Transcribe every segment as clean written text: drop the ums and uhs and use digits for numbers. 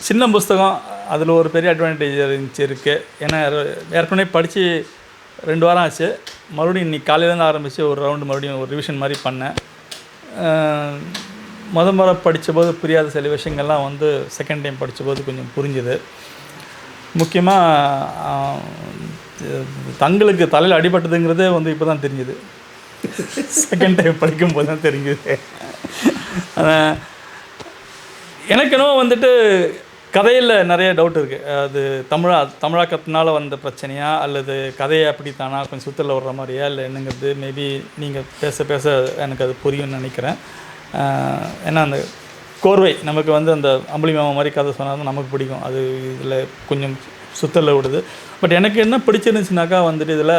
சின்ன புஸ்தகம், அதில் ஒரு பெரிய அட்வான்டேஜ் இருக்குது. ஏன்னா ஏற்கனவே படித்து 2 வாரம் ஆச்சு. மறுபடியும் இன்றைக்கி காலையிலேருந்து ஆரம்பித்து ஒரு ரவுண்டு மறுபடியும் ஒரு ரிவிஷன் மாதிரி பண்ணேன். முறை படித்தபோது புரியாத சில விஷயங்கள்லாம் வந்து செகண்ட் டைம் படித்தபோது கொஞ்சம் புரிஞ்சுது. முக்கியமாக தங்களுக்கு தலையில் அடிபட்டதுங்கிறதே வந்து இப்போ தான் தெரிஞ்சுது. செகண்ட் டைம் படிக்கும்போது தான் தெரிஞ்சுது. எனக்கு என்னவோ வந்துட்டு கதையில் நிறைய டவுட் இருக்குது. அது தமிழாக்கத்தினால வந்த பிரச்சனையா, அல்லது கதையை அப்படித்தானா கொஞ்சம் சுத்தலில் விடுற மாதிரியா, இல்லை என்னங்கிறது மேபி நீங்கள் பேச பேச எனக்கு அது புரியும்னு நினைக்கிறேன். ஏன்னா அந்த கோர்வை நமக்கு வந்து அந்த அம்புலி மாமா மாதிரி கதை சொன்னால் தான் நமக்கு பிடிக்கும். அது இதில் கொஞ்சம் சுத்தலில் விடுது. பட் எனக்கு என்ன பிடிச்சிருந்துச்சுனாக்கா வந்துட்டு இதில்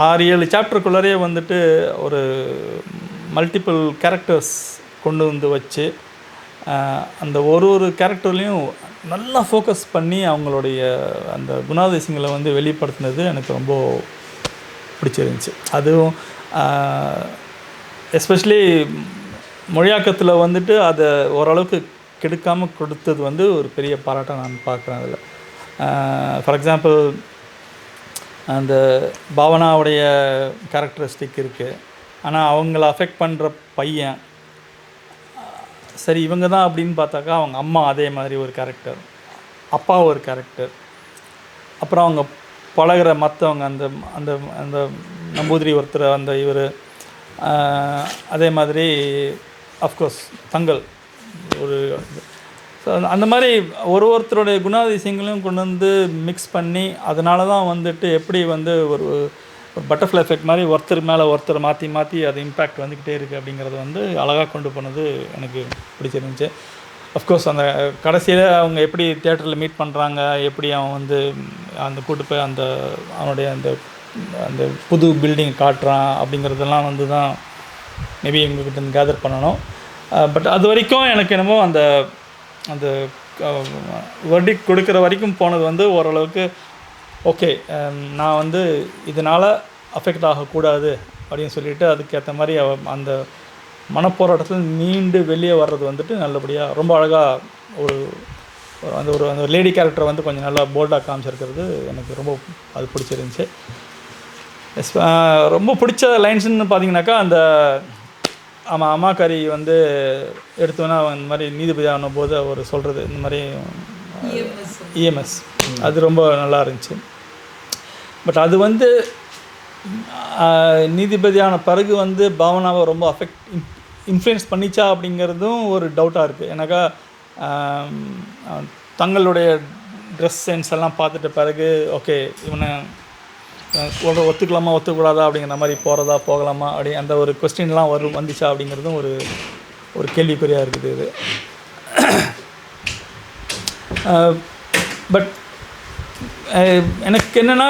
6-7 சாப்டருக்குள்ளரே வந்துட்டு ஒரு மல்டிபிள் கேரக்டர்ஸ் கொண்டு வந்து வச்சு அந்த ஒரு கேரக்டர்லேயும் நல்லா ஃபோக்கஸ் பண்ணி அவங்களுடைய அந்த குணாதிசயங்களை வந்து வெளிப்படுத்தினது எனக்கு ரொம்ப பிடிச்சிருந்துச்சு. அதுவும் எஸ்பெஷலி மொழியாக்கத்தில் வந்துட்டு அதை ஓரளவுக்கு கெடுக்காமல் கொடுத்தது வந்து ஒரு பெரிய பாராட்டாக நான் பார்க்குறேன். அதில் ஃபார் எக்ஸாம்பிள் அந்த பாவனாவுடைய கேரக்டரிஸ்டிக் இருக்குது. ஆனால் அவங்கள அஃபெக்ட் பண்ணுற பையன் சரி இவங்க தான் அப்படின்னு பார்த்தாக்கா அவங்க அம்மா அதே மாதிரி ஒரு கேரக்டர், அப்பா ஒரு கேரக்டர், அப்புறம் அவங்க பழகிற மற்றவங்க அந்த அந்த அந்த நம்பூதிரி ஒருத்தர், அந்த இவர், அதே மாதிரி அஃப்கோர்ஸ் தங்கள் ஒரு. ஸோ அந்த மாதிரி ஒருத்தருடைய குணாதிசயங்களையும் கொண்டு வந்து மிக்ஸ் பண்ணி அதனால தான் வந்துட்டு எப்படி வந்து ஒரு பட்டர்ஃப்ளை எஃபெக்ட் மாதிரி ஒருத்தர் மேலே ஒருத்தர் மாற்றி மாற்றி அது இம்பேக்ட் வந்துக்கிட்டே இருக்குது அப்படிங்கிறது வந்து அழகாக கொண்டு போனது எனக்கு பிடிச்சிருந்துச்சு. அஃப்கோர்ஸ் அந்த கடைசியில் அவங்க எப்படி தியேட்டரில் மீட் பண்ணுறாங்க, எப்படி அவன் வந்து அந்த கூட்டு போய் அந்த அவனுடைய அந்த அந்த புது பில்டிங் காட்டுறான் அப்படிங்கிறதெல்லாம் வந்து தான் மேபி எங்ககிட்ட கேதர் பண்ணணும். பட் அது வரைக்கும் எனக்கு என்னமோ அந்த அந்த வெர்டிக்ட் கொடுக்குற வரைக்கும் போனது வந்து ஓரளவுக்கு ஓகே. நான் வந்து இதனால் அஃபெக்ட் ஆகக்கூடாது அப்படின்னு சொல்லிவிட்டு அதுக்கேற்ற மாதிரி அந்த மனப்போராட்டத்தில் மீண்டு வெளியே வர்றது வந்துட்டு நல்லபடியாக ரொம்ப அழகாக ஒரு அந்த லேடி கேரக்டரை வந்து கொஞ்சம் நல்லா போல்டாக காமிச்சிருக்கிறது எனக்கு ரொம்ப அது பிடிச்சிருந்துச்சி. ரொம்ப பிடிச்ச லைன்ஸ்ன்னு பார்த்தீங்கன்னாக்கா அந்த அம்மாக்காரி வந்து எடுத்தோன்னா இந்த மாதிரி நீதிபதி ஆன போது அவர் சொல்கிறது இந்த மாதிரி இஎம்எஸ் அது ரொம்ப நல்லா இருந்துச்சு. பட் அது வந்து நீதிபதியான பிறகு வந்து பாவனாவை ரொம்ப இன்ஃப்ளூயன்ஸ் பண்ணிச்சா அப்படிங்கிறதும் ஒரு டவுட்டாக இருக்குது. ஏன்னாக்கா தங்களுடைய ட்ரெஸ் சென்ஸ் எல்லாம் பார்த்துட்ட பிறகு ஓகே இவனை ஒத்துக்கலாமா ஒத்துக்கூடாதா அப்படிங்கிற மாதிரி போகலாமா அப்படி அந்த ஒரு கொஸ்டின்லாம் வந்துச்சா அப்படிங்கிறதும் ஒரு கேள்விக்குறியாக இருக்குது இது. பட் எனக்கு என்னென்னா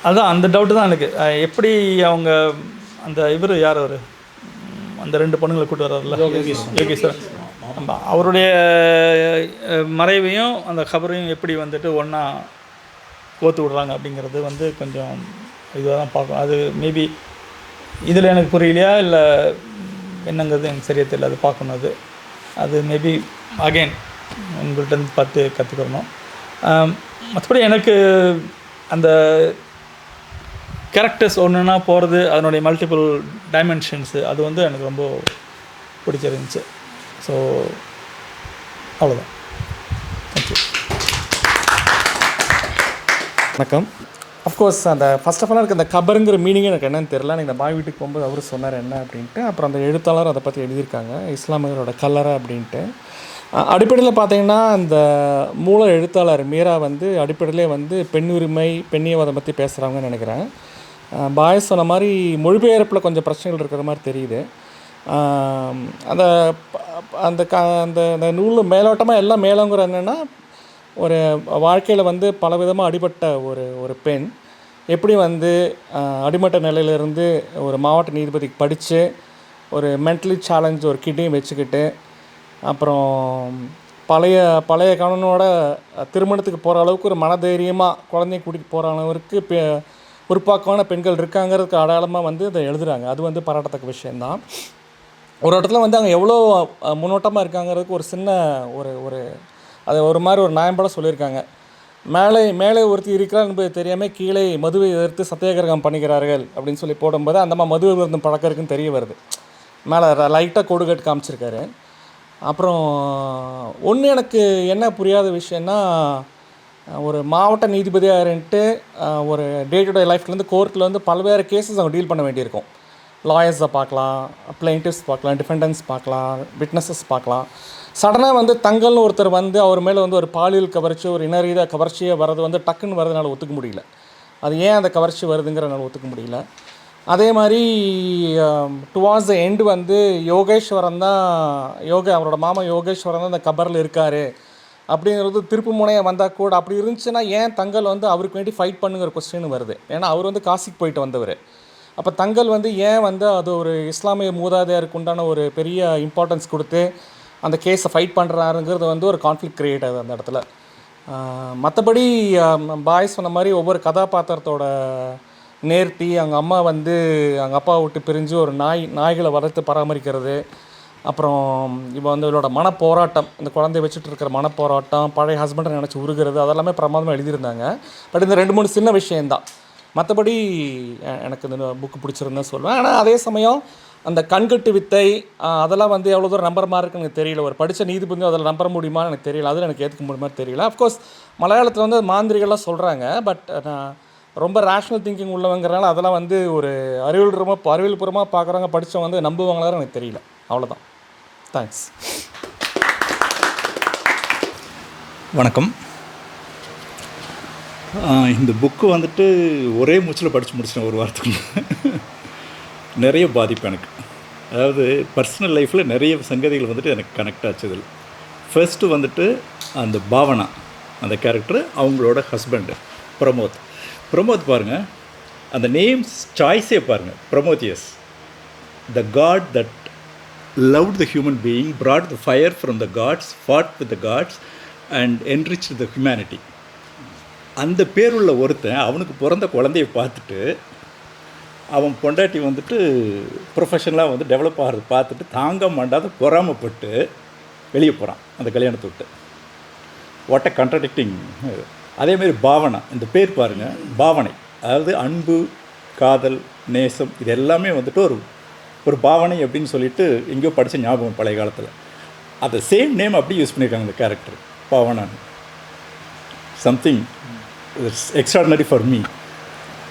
அதுதான் அந்த டவுட்டு தான் எனக்கு. எப்படி அவங்க அந்த இவர் யார் அவர் அந்த 2 பொண்ணுங்களை கூட்டு வர்றாருல யோகேஸ்வரன், அவருடைய மறைவையும் அந்த கபரையும் எப்படி வந்துட்டு ஒன்றா கோத்து விட்றாங்க அப்படிங்கிறது வந்து கொஞ்சம் இதுவாக தான் பார்க்கணும். அது மேபி இதில் எனக்கு புரியலையா இல்லை என்னங்கிறது எனக்கு சரியாக தெரியல. அது பார்க்கணும். அது மேபி அகெயின் உங்கள்கிட்ட பார்த்து கற்றுக்கணும். மற்றபடி எனக்கு அந்த கேரக்டர்ஸ் ஒன்றுனா போகிறது அதனுடைய மல்டிபிள் டைமென்ஷன்ஸு அது வந்து எனக்கு ரொம்ப பிடிச்சிருந்துச்சு. ஸோ அவ்வளோதான். தேங்க்யூ. வணக்கம். அஃப்கோர்ஸ் அந்த ஃபஸ்ட் ஆஃப் ஆல் எனக்கு அந்த கபருங்கிற மீனிங் எனக்கு என்னன்னு தெரில. எனக்கு இந்த பாய் வீட்டுக்கு போகும்போது அவர் சொன்னார் என்ன அப்படின்ட்டு. அப்புறம் அந்த எழுத்தாளர் அதை பற்றி எழுதியிருக்காங்க, இஸ்லாமியரோட கல்லறை அப்படின்ட்டு. அடிப்படையில் பார்த்தீங்கன்னா அந்த மூல எழுத்தாளர் மீரா வந்து அடிப்படையிலே வந்து பெண் உரிமை பெண்ணியவாதம் பற்றி பேசுகிறாங்கன்னு நினைக்கிறேன். பாய் சொன்ன மாதிரி மொழிபெயர்ப்பில் கொஞ்சம் பிரச்சனைகள் இருக்கிற மாதிரி தெரியுது. அந்த அந்த அந்த நூலில் மேலோட்டமாக எல்லாம் மேலோங்கிற என்னென்னா ஒரு வாழ்க்கையில் வந்து பலவிதமாக அடிபட்ட ஒரு பெண் எப்படி வந்து அடிமட்ட நிலையிலேருந்து ஒரு மாவட்ட நீதிபதிக்கு படித்து ஒரு மென்டலி சேலஞ்ச் ஒரு கிட்டையும் வச்சுக்கிட்டு அப்புறம் பழைய கணவனோட திருமணத்துக்கு போகிற அளவுக்கு ஒரு மனதைரியமாக குழந்தைய கூட்டிகிட்டு போகிற அளவுக்கு பொறுப்பாக்கான பெண்கள் இருக்காங்கிறதுக்கு அடையாளமாக வந்து அதை எழுதுகிறாங்க. அது வந்து பாராட்டத்தக்க விஷயந்தான். ஒரு இடத்துல வந்து அவங்க எவ்வளோ முன்னோட்டமாக இருக்காங்கிறதுக்கு ஒரு சின்ன ஒரு ஒரு அது ஒரு மாதிரி ஒரு நியாயப்பட சொல்லியிருக்காங்க. மேலே மேலே ஒருத்தி இருக்கிறார் என்பது தெரியாமல் கீழே மதுவை எதிர்த்து சத்தியாகிரகம் பண்ணிக்கிறார்கள் அப்படின்னு சொல்லி போடும்போது அந்த மாதிரி மதுவை விருந்தும் பழக்கம் இருக்குன்னு தெரிய வருது. மேலே லைட்டாக கோடு கட்டு காமிச்சிருக்காரு. அப்புறம் ஒன்று எனக்கு என்ன புரியாத விஷயம்னா, ஒரு மாவட்ட நீதிபதியாக இருந்துட்டு ஒரு டே டு டே லைஃப்லேருந்து கோர்ட்டில் வந்து பல்வேறு கேசஸ் அவங்க டீல் பண்ண வேண்டியிருக்கும். லாயர்ஸை பார்க்கலாம், பிளைண்டிவ்ஸ் பார்க்கலாம், டிஃபெண்டன்ஸ் பார்க்கலாம், விட்னஸஸ் பார்க்கலாம். சடனாக வந்து தங்கல்னு ஒருத்தர் வந்து அவர் மேலே வந்து ஒரு பாலியல் கவர்ச்சி, ஒரு இனரீதியாக கவர்ச்சியாக வர்றது வந்து டக்குன்னு வரதுனால ஒத்துக்க முடியல. அது ஏன் அந்த கவர்ச்சி வருதுங்கிறனால ஒத்துக்க முடியல. அதே மாதிரி டுவார்ட்ஸ் த எண்டு வந்து யோகேஸ்வரன் தான் அவரோட மாமா யோகேஸ்வரன் தான் அந்த கபரில் இருக்கார் அப்படிங்கிறது திருப்பு முனையாக வந்தால் கூட அப்படி இருந்துச்சுன்னா ஏன் தங்கல் வந்து அவருக்கு வேண்டி ஃபைட் பண்ணுங்கிற கொஸ்டின் வருது. ஏன்னா அவர் வந்து காசிக்கு போயிட்டு வந்தவர். அப்போ தங்கல் வந்து ஏன் வந்து அது ஒரு இஸ்லாமிய மூதாதையருக்கு உண்டான ஒரு பெரிய இம்பார்ட்டன்ஸ் கொடுத்து அந்த கேஸை ஃபைட் பண்ணுறாருங்கிறது வந்து ஒரு கான்ஃப்ளிக் க்ரியேட் ஆகுது அந்த இடத்துல. மற்றபடி பாய் சொன்ன மாதிரி ஒவ்வொரு கதாபாத்திரத்தோட நேர்த்தி, அவங்க அம்மா வந்து அவங்க அப்பா விட்டு பிரிஞ்சு ஒரு நாய்களை வளர்த்து பராமரிக்கிறது, அப்புறம் இப்போ வந்து இவளோட மனப்போராட்டம், இந்த குழந்தைய வச்சுட்டு இருக்கிற மனப்போராட்டம், பழைய ஹஸ்பண்டை நினச்சி உருகிறது, அதெல்லாமே பிரமாதமாக எழுதியிருந்தாங்க. பட் இந்த 2-3 சின்ன விஷயந்தான். மற்றபடி எனக்கு இந்த புக்கு பிடிச்சிருந்தேன் சொல்லுவேன். ஆனால் அதே சமயம் அந்த கண்கட்டு வித்தை அதெல்லாம் வந்து எவ்வளோ தூரம் நம்புற மாதிரி இருக்குன்னு எனக்கு தெரியல. ஒரு படித்த நீதிபதி அதில் நம்ப முடியுமான்னு எனக்கு தெரியல. அதில் எனக்கு ஏற்றுக்க முடியுமா தெரியல. அஃப்கோர்ஸ் மலையாளத்தில் வந்து மாந்திரிகள்லாம் சொல்கிறாங்க. பட் நான் ரொம்ப ரேஷ்னல் திங்கிங் உள்ளவங்கிறனால அதெல்லாம் வந்து ஒரு அறிவியல்பூர்வமாக பார்க்குறவங்க படித்தவங்க வந்து நம்புவாங்களான்னு எனக்கு தெரியல. அவ்வளோதான். தேங்க்ஸ். வணக்கம். இந்த புக்கு வந்துட்டு ஒரே மூச்சில் படித்து முடிச்சிட்டேன் ஒரு வாரத்துக்கு. நிறைய பாதிப்பு எனக்கு. அதாவது பர்சனல் லைஃப்பில் நிறைய சங்கதிகள் வந்துட்டு எனக்கு கனெக்ட் ஆச்சு. இதில் ஃபர்ஸ்ட்டு வந்துட்டு அந்த பாவனா, அந்த கேரக்டர், அவங்களோட ஹஸ்பண்டு பிரமோத் பாருங்கள், அந்த நேம்ஸ் சாய்ஸே பாருங்கள். Prometheus, the god that loved the human being, brought the fire from the gods, fought with the gods and enriched the humanity. அந்த பேருள்ள ஒருத்தன் அவனுக்கு பிறந்த குழந்தைய பார்த்துட்டு அவன் பொண்டாட்டி வந்துட்டு ப்ரொஃபஷனலாக வந்து டெவலப் ஆகிறது பார்த்துட்டு தாங்க மாட்டாத பொறாமப்பட்டு வெளியே போகிறான் அந்த கல்யாணத்தை விட்டு. What a contradicting. அதேமாரி பாவனா, இந்த பேர் பாருங்கள், பாவனை, அதாவது அன்பு, காதல், நேசம், இது எல்லாமே வந்துட்டு ஒரு பாவனை அப்படின்னு சொல்லிட்டு எங்கேயோ படித்த ஞாபகம் பழைய காலத்தில். அதை சேம் நேம் அப்படி யூஸ் பண்ணியிருக்காங்க இந்த கேரக்டர் பாவனான்னு. Something extraordinary for me.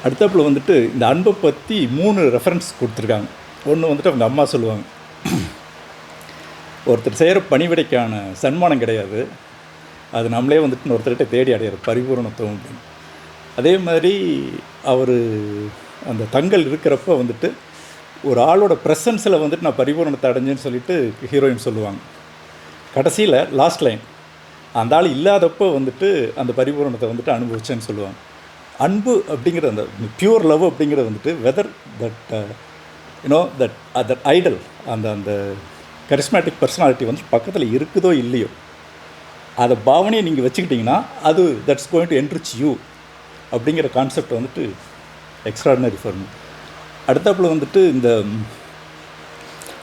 அடுத்தப்பில் வந்துட்டு இந்த அன்பை பற்றி 3 ரெஃபரன்ஸ் கொடுத்துருக்காங்க. ஒன்று வந்துட்டு அவங்க அம்மா சொல்லுவாங்க, ஒருத்தர் செய்கிற பணிவிடைக்கான சன்மானம் கிடையாது, அது நம்மளே வந்துட்டு ஒருத்தர்கிட்ட தேடி அடையிறது பரிபூரணத்துவம் அப்படின்னு. அதே மாதிரி அவர் அந்த தங்கல் இருக்கிறப்ப வந்துட்டு ஒரு ஆளோட ப்ரெசன்ஸில் வந்துட்டு நான் பரிபூரணத்தை அடைஞ்சேன்னு சொல்லிட்டு ஹீரோயின் சொல்லுவாங்க. கடைசியில் லாஸ்ட் லைன், அந்த ஆள் இல்லாதப்போ வந்துட்டு அந்த பரிபூரணத்தை வந்துட்டு அனுபவிச்சேன்னு சொல்லுவாங்க. அன்பு அப்படிங்கிற அந்த பியூர் லவ் அப்படிங்கிறது வந்துட்டு வெதர் தட் தட் ஐடல், அந்த கரிஸ்மேட்டிக் பர்சனாலிட்டி வந்து பக்கத்தில் இருக்குதோ இல்லையோ, அதை பாவனையை நீங்கள் வச்சுக்கிட்டிங்கன்னா அது that's going to enrich you அப்படிங்கிற கான்செப்ட் வந்துட்டு எக்ஸ்ட்ராடினரி ஃபார் மீ. அடுத்தப்பில் வந்துட்டு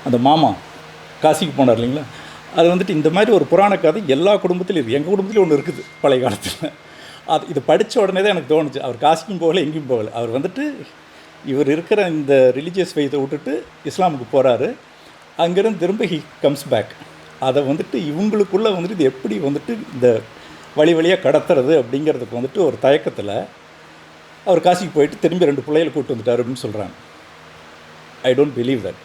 அந்த மாமா காசிக்கு போனார் இல்லைங்களா, அது வந்துட்டு இந்த மாதிரி ஒரு புராண கதை எல்லா குடும்பத்திலும் இருக்குது. எங்கள் குடும்பத்துலேயும் ஒன்று இருக்குது பழைய காலத்தில். இது படித்த உடனே தான் எனக்கு தோணுச்சு, அவர் காசிக்கும் போகலை, எங்கேயும் போகலை. அவர் வந்துட்டு இவர் இருக்கிற இந்த ரிலீஜியஸ் ஃபெய்த்தை விட்டுட்டு இஸ்லாமுக்கு போகிறாரு. அங்கேருந்து திரும்ப ஹி கம்ஸ் பேக். அதை வந்துட்டு இவங்களுக்குள்ளே வந்துட்டு இது எப்படி வந்துட்டு இந்த வழியாக கடத்துறது அப்படிங்கிறதுக்கு வந்துட்டு ஒரு தயக்கத்தில் அவர் காசிக்கு போயிட்டு திரும்பி 2 பிள்ளைகளை கூப்பிட்டு வந்துட்டார் அப்படின்னு சொல்கிறாங்க. I don't believe that.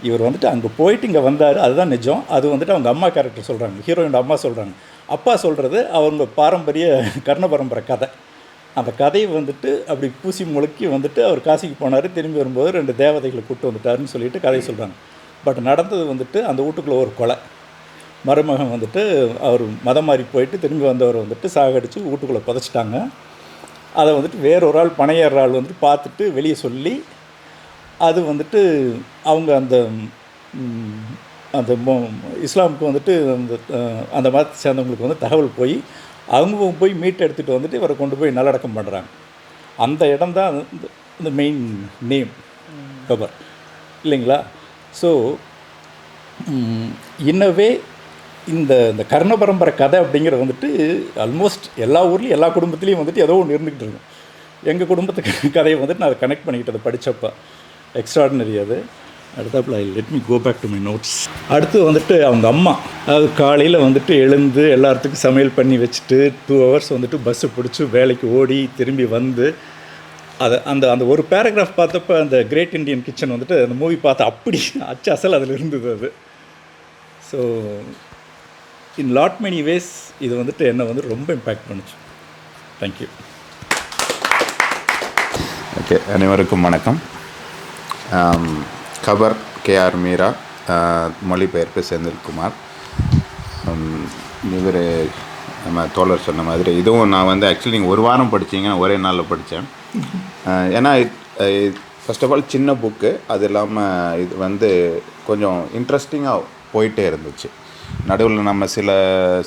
இவர் வந்துட்டு அங்கே போயிட்டு இங்கே வந்தார், அதுதான் நிஜம். அது வந்துட்டு அவங்க அம்மா கேரக்டர் சொல்கிறாங்க, ஹீரோயினோட அம்மா சொல்கிறாங்க. அப்பா சொல்கிறது அவங்க பாரம்பரிய கர்ண பரம்பரை கதை. அந்த கதையை வந்துட்டு அப்படி பூசி முழுக்கி வந்துட்டு அவர் காசிக்கு போனார், திரும்பி வரும்போது 2 தேவதைகளை கூப்பிட்டு வந்துட்டாருன்னு சொல்லிட்டு கதையை சொல்கிறாங்க. பட் நடந்தது வந்துட்டு அந்த வீட்டுக்குள்ளே ஒரு கொலை. மருமகன் வந்துட்டு அவர் மதம் மாறி போயிட்டு திரும்பி வந்தவர் வந்துட்டு சாகடித்து வீட்டுக்குள்ளே புதைச்சிட்டாங்க. அதை வந்துட்டு வேறொரு ஆள் பணையேற ஆள் வந்துட்டு பார்த்துட்டு வெளியே சொல்லி அது வந்துட்டு அவங்க அந்த இஸ்லாமுக்கு வந்துட்டு அந்த மதத்தை சேர்ந்தவங்களுக்கு வந்து தகவல் போய் அவங்க போய் மீட் எடுத்துகிட்டு வந்துட்டு இவரை கொண்டு போய் நல்லடக்கம் பண்ணுறாங்க. அந்த இடம் தான் இந்த மெயின் நேம் கபர் இல்லைங்களா. ஸோ இன்னவே இந்த இந்த கர்ண பரம்பரை கதை அப்படிங்கிறது வந்துட்டு ஆல்மோஸ்ட் எல்லா ஊர்லேயும் எல்லா குடும்பத்துலேயும் வந்துட்டு ஏதோ ஒன்று இருந்துக்கிட்டு இருக்கும். எங்கள் குடும்பத்துக்கு கதையை வந்துட்டு நான் அதை கனெக்ட் பண்ணிக்கிட்டு அதை படித்தப்போ எக்ஸ்ட்ராடினரி அது. அடுத்தாப்புல let me go back to my notes. அடுத்து வந்துட்டு அவங்க அம்மா, அதாவது காலையில் வந்துட்டு எழுந்து எல்லாத்துக்கும் சமையல் பண்ணி வச்சுட்டு 2 hours வந்துட்டு பஸ்ஸு பிடிச்சி வேலைக்கு ஓடி திரும்பி வந்து அதை அந்த அந்த ஒரு பேராகிராஃப் பார்த்தப்போ அந்த கிரேட் இண்டியன் கிச்சன் வந்துட்டு அந்த மூவி பார்த்து அப்படி அச்சு அசல் அதில் இருந்தது அது. So in lot many ways இது வந்துட்டு என்னை வந்து ரொம்ப இம்பேக்ட் பண்ணுச்சு. தேங்க்யூ. ஓகே, அனைவருக்கும் வணக்கம். கபர் கேஆர் மீரா, மொழிபெயர்ப்பு செந்தில்குமார். இவர் நம்ம தோழர் சொன்ன மாதிரி இதுவும் நான் வந்து ஆக்சுவலி நீங்கள் ஒரு வாரம் படித்தீங்க, ஒரே நாளில் படித்தேன். ஏன்னா ஃபர்ஸ்ட் ஆஃப் ஆல் சின்ன புக்கு, அது இல்லாமல் இது வந்து கொஞ்சம் இன்ட்ரெஸ்டிங்காக போயிட்டே இருந்துச்சு. நடுவில் நம்ம சில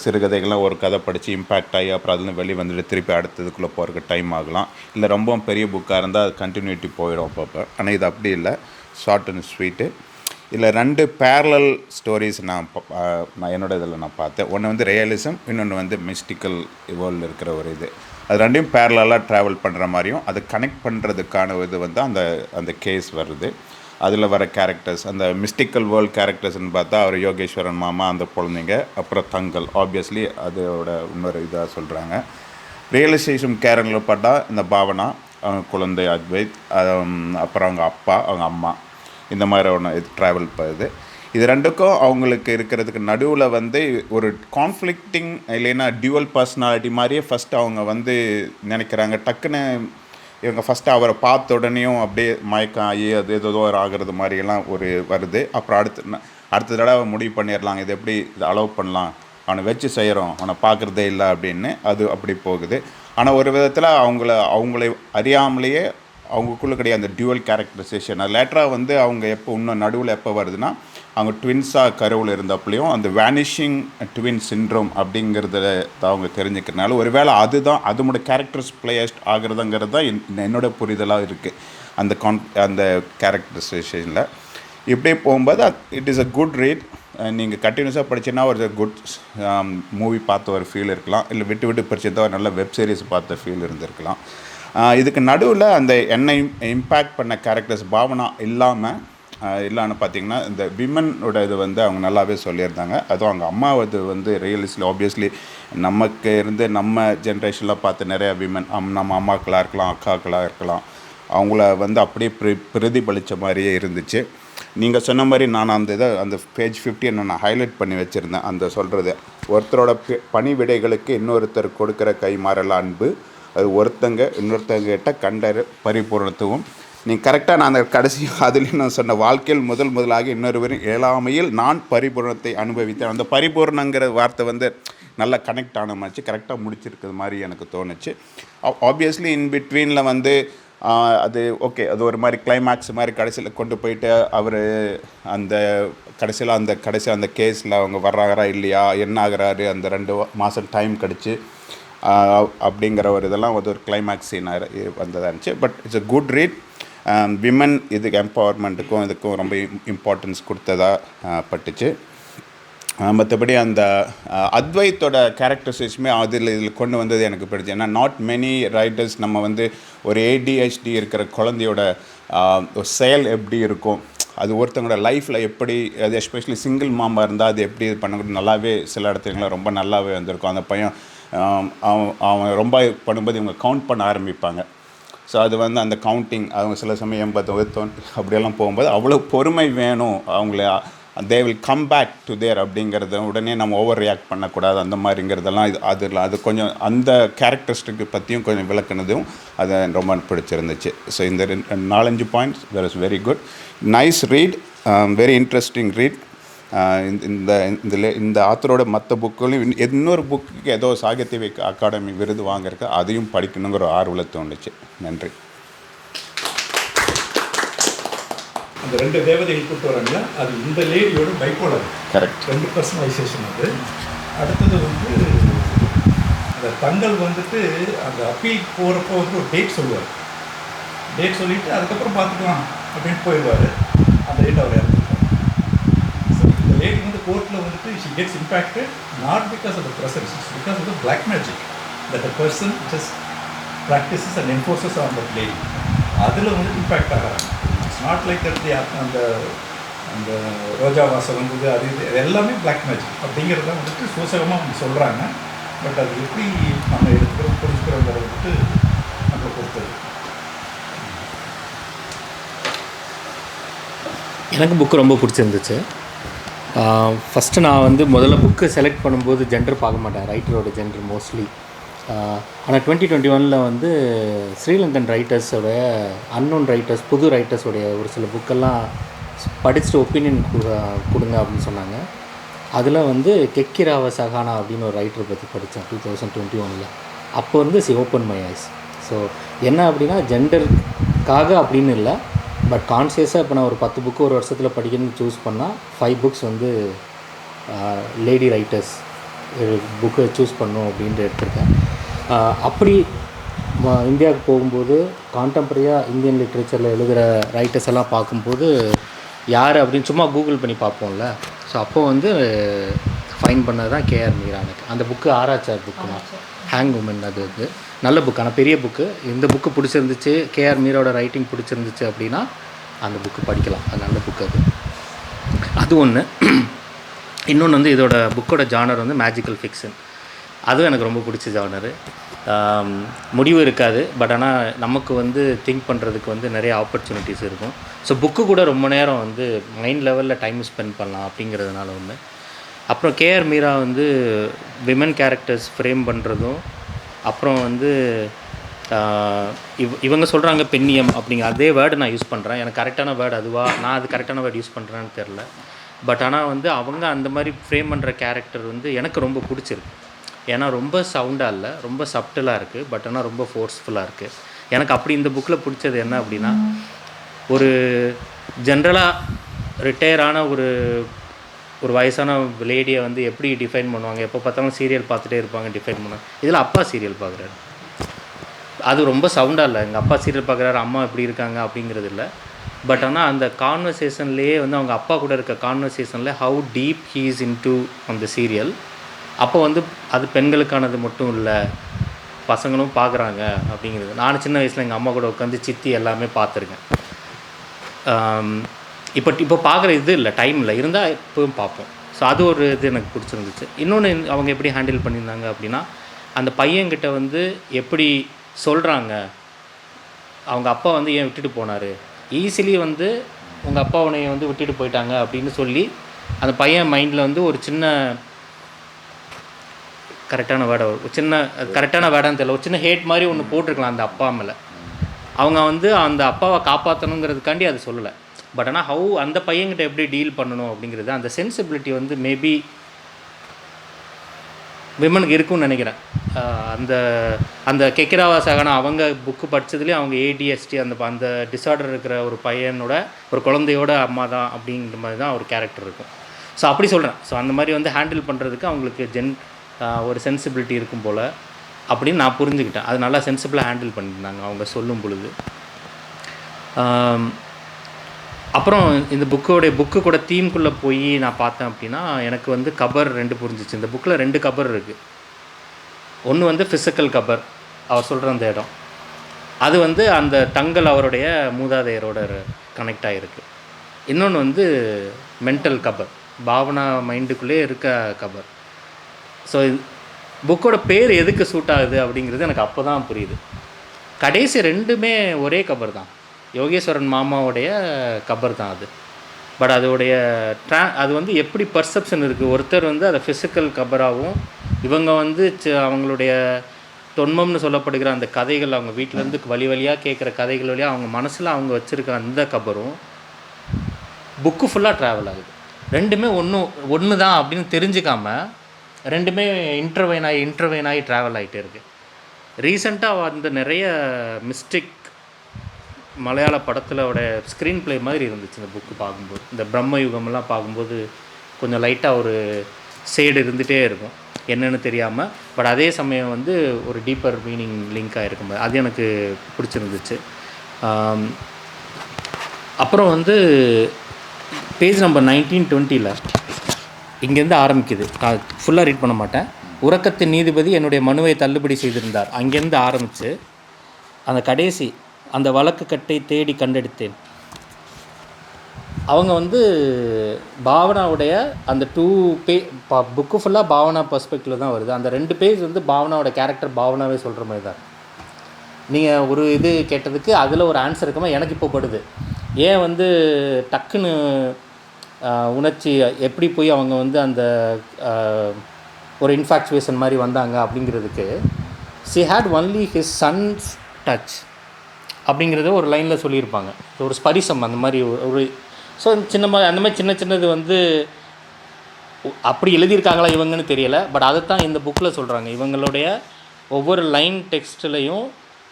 சிறுகதைகள்லாம் ஒரு கதை படித்து இம்பேக்ட் ஆகி அப்புறம் அதில் வெளியே வந்துட்டு திருப்பி அடுத்ததுக்குள்ளே போகிறதுக்கு டைம் ஆகலாம். இல்லை ரொம்பவும் பெரிய புக்காக இருந்தால் அது கண்டினியூட்டி போயிடும் அப்பப்போ. ஆனால் இது அப்படி இல்லை, ஷார்ட் அண்ட் ஸ்வீட்டு. இல்லை 2 பேரலல் ஸ்டோரிஸ் நான் என்னோட இதில் நான் பார்த்தேன். ஒன்று வந்து ரியலிசம், இன்னொன்று வந்து மிஸ்டிக்கல் வேர்ல்டில் இருக்கிற ஒரு இது. அது 2யும் பேரலாக ட்ராவல் பண்ணுற மாதிரியும் அது கனெக்ட் பண்ணுறதுக்கான இது வந்து அந்த கேஸ் வருது. அதில் வர கேரக்டர்ஸ், அந்த மிஸ்டிக்கல் வேர்ல்ட் கேரக்டர்ஸ்னு பார்த்தா அவர் யோகேஸ்வரன் மாமா, அந்த குழந்தைங்க, அப்புறம் தங்கல், ஆப்வியஸ்லி அதோட இன்னொரு இதாக சொல்கிறாங்க. ரியலைசேஷன் கேரக்டரில் பார்த்தா இந்த பாவனா, அவங்க குழந்தை அத்வைத், அப்புறம் அவங்க அப்பா, அவங்க அம்மா, இந்த மாதிரி ஒன்று இது ட்ராவல் பண்ணுது. இது 2க்கும் அவங்களுக்கு இருக்கிறதுக்கு நடுவில் வந்து ஒரு கான்ஃப்ளிக்டிங் இல்லைன்னா டியூவல் பர்சனாலிட்டி மாதிரியே ஃபஸ்ட்டு அவங்க வந்து நினைக்கிறாங்க. டக்குன்னு இவங்க ஃபஸ்ட்டு அவரை பார்த்த உடனேயும் அப்படியே மயக்கம் ஆகி அது ஏதோ ஆகிறது மாதிரியெல்லாம் ஒரு வருது. அப்புறம் அடுத்த தடவை முடிவு பண்ணிடலாம், இது எப்படி இதை அலோவ் பண்ணலாம், அவனை வச்சு செய்கிறோம், அவனை பார்க்குறதே இல்லை அப்படின்னு அது அப்படி போகுது. ஆனால் ஒரு விதத்தில் அவங்கள அறியாமலேயே அவங்களுக்குள்ளே கிடையாது அந்த டியூவல் கேரக்டரைசேஷன். அது லேட்டராக வந்து அவங்க இன்னும் நடுவில் எப்போ வருதுன்னா, அவங்க ட்வின்ஸாக கருவில் இருந்தப்பலையும் அந்த வேனிஷிங் ட்வின் சிண்ட்ரோம் அப்படிங்கிறத அவங்க தெரிஞ்சுக்கிறனால ஒருவேளை அதுதான் அதோட கேரக்டர்ஸ் பிளேஸ்ட் ஆகிறதுங்கிறது தான் என்னோடய புரிதலாக இருக்குது அந்த கேரக்டரைசேஷனில். இப்படியே போகும்போது it is a good read. நீங்கள் கண்டினியூஸாக படிச்சுன்னா ஒரு குட் மூவி பார்த்த ஒரு ஃபீல் இருக்கலாம், இல்லை விட்டு படிச்சதா ஒரு நல்ல வெப் சீரிஸ் பார்த்த ஃபீல் இருந்திருக்கலாம். இதுக்கு நடுவில் அந்த என்னை இம்பேக்ட் பண்ண கேரக்டர்ஸ் பாவனா இல்லான்னு பார்த்தீங்கன்னா இந்த விமனோட இது வந்து அவங்க நல்லாவே சொல்லியிருந்தாங்க. அதுவும் அவங்க அம்மா வந்து ரியலிஸ்டில் ஆப்வியஸ்லி நமக்கு இருந்து நம்ம ஜென்ரேஷனில் பார்த்து நிறையா விமன் நம்ம அம்மாக்களாக இருக்கலாம், அக்காக்களாக இருக்கலாம், அவங்கள வந்து அப்படியே பிரதிபலித்த மாதிரியே இருந்துச்சு. நீங்கள் சொன்ன மாதிரி நான் அந்த பேஜ் 50 நான் ஹைலைட் பண்ணி வச்சுருந்தேன். அந்த சொல்கிறது ஒருத்தரோட பணிவிடைகளுக்கு இன்னொருத்தர் கொடுக்குற கைமாறல அன்பு, அது இன்னொருத்தங்கிட்ட கண்ட பரிபூர்ணத்துவம். நீங்கள் கரெக்டாக நான் அந்த கடைசி அதுலேயும் நான் சொன்ன வாழ்க்கையில் முதலாக இன்னொருவரின் இயலாமையில் நான் பரிபூர்ணத்தை அனுபவித்தேன். அந்த பரிபூர்ணங்கிற வார்த்தை வந்து நல்லா கனெக்ட் ஆன மாதிரி கரெக்டாக முடிச்சிருக்கிறது மாதிரி எனக்கு தோணுச்சு. ஆப்வியஸ்லி இன் பிட்வீனில் வந்து அது ஓகே, அது ஒரு மாதிரி கிளைமேக்ஸ் மாதிரி கடைசியில் கொண்டு போயிட்டு அவர் அந்த கடைசியில் அந்த கேஸில் அவங்க வர்றாரா இல்லையா, என்ன ஆகிறாரு, அந்த 2 மாதம் டைம் கிடச்சி அப்படிங்கிற ஒரு இதெல்லாம் ஒரு கிளைமேக்ஸ் சீனாக வந்ததாக இருந்துச்சு. But it's a good read. Women இதுக்கு எம்பவர்மெண்ட்டுக்கும் இதுக்கும் ரொம்ப இம்பார்ட்டன்ஸ் கொடுத்ததா பட்டுச்சு. மற்றபடி அந்த அத்வைத்தோட கேரக்டரைசேஷனுமே இதில் கொண்டு வந்தது எனக்கு பிடிச்சி. ஏன்னா நாட் மெனி ரைட்டர்ஸ் நம்ம வந்து ஒரு ADHD இருக்கிற குழந்தையோட ஒரு செயல் எப்படி இருக்கும், அது ஒருத்தவங்களோட லைஃப்பில் எப்படி, அது எஸ்பெஷலி சிங்கிள் மாமா இருந்தால் அது எப்படி இது பண்ணக்கூட நல்லாவே சில இடத்துலலாம் ரொம்ப நல்லாவே வந்திருக்கும். அந்த பையன் அவன் ரொம்ப பண்ணும்போது இவங்க கவுண்ட் பண்ண ஆரம்பிப்பாங்க. ஸோ அது வந்து அந்த கவுண்டிங் அவங்க சில சமயம் 80 அப்படியெல்லாம் போகும்போது அவ்வளோ பொறுமை வேணும். அவங்கள they will come back to there அப்படிங்கிறத உடனே நம்ம ஓவர் ரியாக்ட் பண்ணக்கூடாது அந்த மாதிரிங்கிறதெல்லாம் அது கொஞ்சம் அந்த கேரக்டரிஸ்டிக்கு பற்றியும் கொஞ்சம் விளக்குனதும் அதை ரொம்ப பிடிச்சிருந்துச்சு. ஸோ இந்த 4-5 points where is very good, nice read, very interesting read. இந்த ஆத்தரோட மற்ற புக்குகளையும் இன்னொரு புக்கு ஏதோ சாகித்ய அகாடமி விருது வாங்கியிருக்க அதையும் படிக்கணுங்கிற ஆர்வலை தோணுச்சு. நன்றி. அந்த 2 தேவதைகள் கூப்பிட்டு வராங்களா, அது இந்த லேடியோட பைப்போலர் கரெக்ட் 2 பர்சனலைசேஷன். அது அடுத்தது வந்து அந்த தங்கல் வந்துட்டு அந்த அப்பீல் போகிறப்போ வந்து ஒரு டேட் சொல்லுவார். டேட் சொல்லிவிட்டு அதுக்கப்புறம் பார்த்துக்கலாம் அப்படின்னு போயிடுவார். அந்த டேட் அவர் இறந்துருப்பார். ஸோ இந்த லேடி வந்து கோர்ட்டில் வந்துட்டு she gets impacted not because of the presence, it's because of the black magic that the person just practises and enforces on that lady. அதில் வந்து இம்பேக்ட் ஆகிறாங்க. இட்ஸ் நாட் லைக் தட் அந்த அந்த ரோஜா வாசம் வந்தது அது இது எல்லாமே பிளாக் மேஜிக் அப்படிங்கிறத வந்துட்டு சூசகமாக அவங்க சொல்கிறாங்க. பட் அது எப்படி நம்ம எடுத்துக்கிறோம் புரிஞ்சுக்கிறோங்கிறத வந்துட்டு நம்மளை பொறுத்தது. எனக்கு புக்கு ரொம்ப பிடிச்சிருந்துச்சு. ஃபஸ்ட்டு நான் வந்து முதல்ல புக்கு செலக்ட் பண்ணும்போது ஜெண்டர் பார்க்க மாட்டேன், ரைட்டரோட ஜெண்டர் மோஸ்ட்லி. ஆனால் 2021 வந்து ஸ்ரீலங்கன் ரைட்டர்ஸோட அன்னோன் ரைட்டர்ஸ், புது ரைட்டர்ஸோடைய ஒரு சில புக்கெல்லாம் படிச்சுட்டு ஒப்பீனியன் கொடுங்க அப்படின்னு சொன்னாங்க. அதில் வந்து கெக்கிராவ சகானா அப்படின்னு ஒரு ரைட்டரை பற்றி படித்தேன் 2021. அப்போ வந்து ஓப்பன் மை ஐஸ். ஸோ என்ன அப்படின்னா ஜெண்டருக்காக அப்படின்னு இல்லை, பட் கான்சியஸாக இப்போ நான் ஒரு 10 புக்கு ஒரு வருஷத்தில் படிக்கணும்னு சூஸ் பண்ணால் 5 புக்ஸ் வந்து லேடி ரைட்டர்ஸ் புக்கை சூஸ் பண்ணும் அப்படின்ட்டு எடுத்திருக்கேன். அப்படி இந்தியாவுக்கு போகும்போது கான்டெம்பரரியாக இந்தியன் லிட்ரேச்சரில் எழுதுகிற ரைட்டர்ஸ் எல்லாம் பார்க்கும்போது யார் அப்படின்னு சும்மா கூகுள் பண்ணி பார்ப்போம்ல. ஸோ அப்போது வந்து ஃபைன் பண்ணது தான் கேஆர் மீரா. எனக்கு அந்த புக்கு ஆராய்ச்சார் புக்கு தான், ஹேங் உமன். அது வந்து நல்ல புக்கு, ஆனால் பெரிய புக்கு. இந்த புக்கு பிடிச்சிருந்துச்சு, கேஆர் மீராவோட ரைட்டிங் பிடிச்சிருந்துச்சு அப்படின்னா அந்த புக்கு படிக்கலாம். அது நல்ல புக்கு. அது ஒன்று. இன்னொன்று வந்து இதோட புக்கோட ஜானர் வந்து மேஜிக்கல் ஃபிக்ஷன். அதுவும் எனக்கு ரொம்ப பிடிச்ச ஜானரு. முடிவு இருக்காது, பட் ஆனால் நமக்கு வந்து திங்க் பண்ணுறதுக்கு வந்து நிறைய ஆப்பர்ச்சுனிட்டிஸ் இருக்கும். ஸோ புக்கு கூட ரொம்ப நேரம் வந்து மைண்ட் லெவலில் டைம் ஸ்பெண்ட் பண்ணலாம் அப்படிங்கிறதுனால ஒன்று. அப்புறம் கேஆர் மீரா வந்து விமன் கேரக்டர்ஸ் ஃப்ரேம் பண்ணுறதும், அப்புறம் வந்து இவங்க சொல்கிறாங்க பெண்ணியம் அப்படிங்கிற அதே வேர்டு நான் யூஸ் பண்ணுறேன். எனக்கு கரெக்டான வேர்டு அதுவா, நான் அது கரெக்டான வேர்டு யூஸ் பண்ணுறேன்னு தெரில. பட் ஆனால் வந்து அவங்க அந்த மாதிரி ஃப்ரேம் பண்ணுற கேரக்டர் வந்து எனக்கு ரொம்ப பிடிச்சிருக்கு. ஏன்னா ரொம்ப சவுண்டாக இல்லை, ரொம்ப சப்டலாக இருக்குது, பட் ஆனால் ரொம்ப ஃபோர்ஸ்ஃபுல்லாக இருக்குது. எனக்கு அப்படி இந்த புக்கில் பிடிச்சது என்ன அப்படின்னா, ஒரு ஜென்ரலாக ரிட்டையரான ஒரு வயசான லேடியை வந்து எப்படி டிஃபைன் பண்ணுவாங்க, எப்போ பார்த்தாலும் சீரியல் பார்த்துட்டே இருப்பாங்க, டிஃபைன் பண்ணுவாங்க. இதில் அப்பா சீரியல் பார்க்குறாரு, அது ரொம்ப சவுண்டாக இல்லை. எங்கள் அப்பா சீரியல் பார்க்குறாரு, அம்மா எப்படி இருக்காங்க அப்படிங்கிறது இல்லை. பட் ஆனால் அந்த கான்வர்சேஷன்லேயே வந்து அவங்க அப்பா கூட இருக்க கான்வர்சேஷனில் how deep he is into அந்த சீரியல். அப்போ வந்து அது பெண்களுக்கானது மட்டும் இல்லை, பசங்களும் பார்க்குறாங்க அப்படிங்கிறது. நான் சின்ன வயசில் எங்கள் அம்மா கூட உட்காந்து சித்தி எல்லாமே பார்த்துருக்கேன். இப்போ பார்க்குற இது இல்லை, டைம் இல்லை, இருந்தால் இப்போவும் பார்ப்போம். ஸோ அது ஒரு இது எனக்கு பிடிச்சிருந்துச்சு. இன்னொன்று அவங்க எப்படி ஹேண்டில் பண்ணியிருந்தாங்க அப்படின்னா, அந்த பையன்கிட்ட வந்து எப்படி சொல்கிறாங்க, அவங்க அப்பா வந்து ஏன் விட்டுட்டு போனார், ஈஸிலி வந்து உங்கள் அப்பா உன்னை வந்து விட்டுட்டு போயிட்டாங்க அப்படின்னு சொல்லி அந்த பையன் மைண்டில் வந்து ஒரு சின்ன கரெக்டான வேர்டான்னு தெரியல, ஒரு சின்ன ஹேட் மாதிரி ஒன்று போட்டிருக்கலாம் அந்த அப்பா மேலே. அவங்க வந்து அந்த அப்பாவை காப்பாற்றணுங்கிறதுக்காண்டி அது சொல்லலை. பட் ஆனால் ஹவு அந்த பையன்கிட்ட எப்படி டீல் பண்ணணும் அப்படிங்கிறது, அந்த சென்சிபிலிட்டி வந்து மேபி விமனுக்கு இருக்குன்னு நினைக்கிறேன். அந்த கெக்கிராவா சகானா அவங்க புக்கு படித்ததுலேயும் அவங்க ADHD அந்த டிஸார்டர் இருக்கிற ஒரு பையனோட ஒரு குழந்தையோட அம்மா தான் அப்படிங்கிற மாதிரி தான் ஒரு கேரக்டர் இருக்கும். ஸோ அப்படி சொல்கிறேன். ஸோ அந்த மாதிரி வந்து ஹேண்டில் பண்ணுறதுக்கு அவங்களுக்கு ஒரு சென்சிபிலிட்டி இருக்கும் போல் அப்படின்னு நான் புரிஞ்சுக்கிட்டேன். அது நல்லா சென்சிபிளாக ஹேண்டில் பண்ணியிருந்தாங்க அவங்க சொல்லும் பொழுது. அப்புறம் இந்த புக்கு கூட தீம்குள்ளே போய் நான் பார்த்தேன் அப்படின்னா, எனக்கு வந்து கபர் 2 புரிஞ்சிச்சு. இந்த புக்கில் 2 கபர் இருக்குது. ஒன்று வந்து ஃபிசிக்கல் கபர், அவர் சொல்கிற அந்த இடம், அது வந்து அந்த தங்கல் அவருடைய மூதாதையரோட கனெக்ட் ஆகிருக்கு. இன்னொன்று வந்து மென்டல் கபர், பாவனா மைண்டுக்குள்ளே இருக்க கபர். ஸோ புக்கோட பேர் எதுக்கு சூட் ஆகுது அப்படிங்கிறது எனக்கு அப்போ தான் புரியுது. கடைசி 2மே ஒரே கபர் தான், யோகேஸ்வரன் மாமாவுடைய கபர் தான் அது. பட் அதோடைய அது வந்து எப்படி பர்செப்ஷன் இருக்குது, ஒருத்தர் வந்து அதை ஃபிசிக்கல் கபராகவும், இவங்க வந்து அவங்களுடைய தொன்மம்னு சொல்லப்படுகிற அந்த கதைகள், அவங்க வீட்டிலேருந்து வழியாக கேட்குற கதைகள் வழியாக அவங்க மனசில் அவங்க வச்சுருக்க அந்த கபரும் புக்கு ஃபுல்லாக ட்ராவல் ஆகுது. 2மே ஒன்று தான் அப்படின்னு தெரிஞ்சுக்காமல் 2மே இன்டர்வைன் ஆகி ட்ராவல் ஆகிட்டே இருக்குது. ரீசெண்டாக வந்து நிறைய மிஸ்டேக் மலையாள படத்திலோட ஸ்க்ரீன் ப்ளே மாதிரி இருந்துச்சு இந்த புக்கு பார்க்கும்போது. இந்த பிரம்ம யுகமெல்லாம் பார்க்கும்போது கொஞ்சம் லைட்டாக ஒரு ஷேடு இருந்துகிட்டே இருக்கும், என்னென்னு தெரியாமல். பட் அதே சமயம் வந்து ஒரு டீப்பர் மீனிங் லிங்காக இருக்கும்போது அது எனக்கு பிடிச்சிருந்துச்சு. அப்புறம் வந்து பேஜ் நம்பர் 19-20 இங்கேருந்து ஆரம்பிக்குது. நான் ஃபுல்லாக ரீட் பண்ண மாட்டேன். உறக்கத்தின் நீதிபதி என்னுடைய மனுவை தள்ளுபடி செய்திருந்தார். அங்கேருந்து ஆரம்பித்து அந்த கடைசி அந்த வழக்கு கட்டை தேடி கண்டெடுத்தேன். அவங்க வந்து பாவனாவுடைய அந்த 2 பேஜ் புக்கு ஃபுல்லாக பாவனா பர்ஸ்பெக்டிவில் தான் வருது. அந்த 2 பேஜ் வந்து பாவனாவோட கேரக்டர் பாவனாவே சொல்கிற மாதிரி தான். நீங்கள் ஒரு இது கேட்டதுக்கு அதில் ஒரு ஆன்சர் இருக்குமா எனக்கு இப்போ படுது. ஏன் வந்து டக்குன்னு உணர்ச்சி எப்படி போய் அவங்க வந்து அந்த ஒரு இன்ஃபாக்சுவேஷன் மாதிரி வந்தாங்க அப்படிங்கிறதுக்கு she had only his son's touch அப்படிங்கிறத ஒரு லைனில் சொல்லியிருப்பாங்க. ஒரு ஸ்பரிசம் அந்த மாதிரி ஒரு ஸோ சின்ன மாதிரி அந்த மாதிரி சின்ன சின்னது வந்து அப்படி எழுதியிருக்காங்களா இவங்கன்னு தெரியலை. பட் அதைத்தான் இந்த புக்கில் சொல்கிறாங்க. இவங்களுடைய ஒவ்வொரு லைன் டெக்ஸ்ட்லேயும்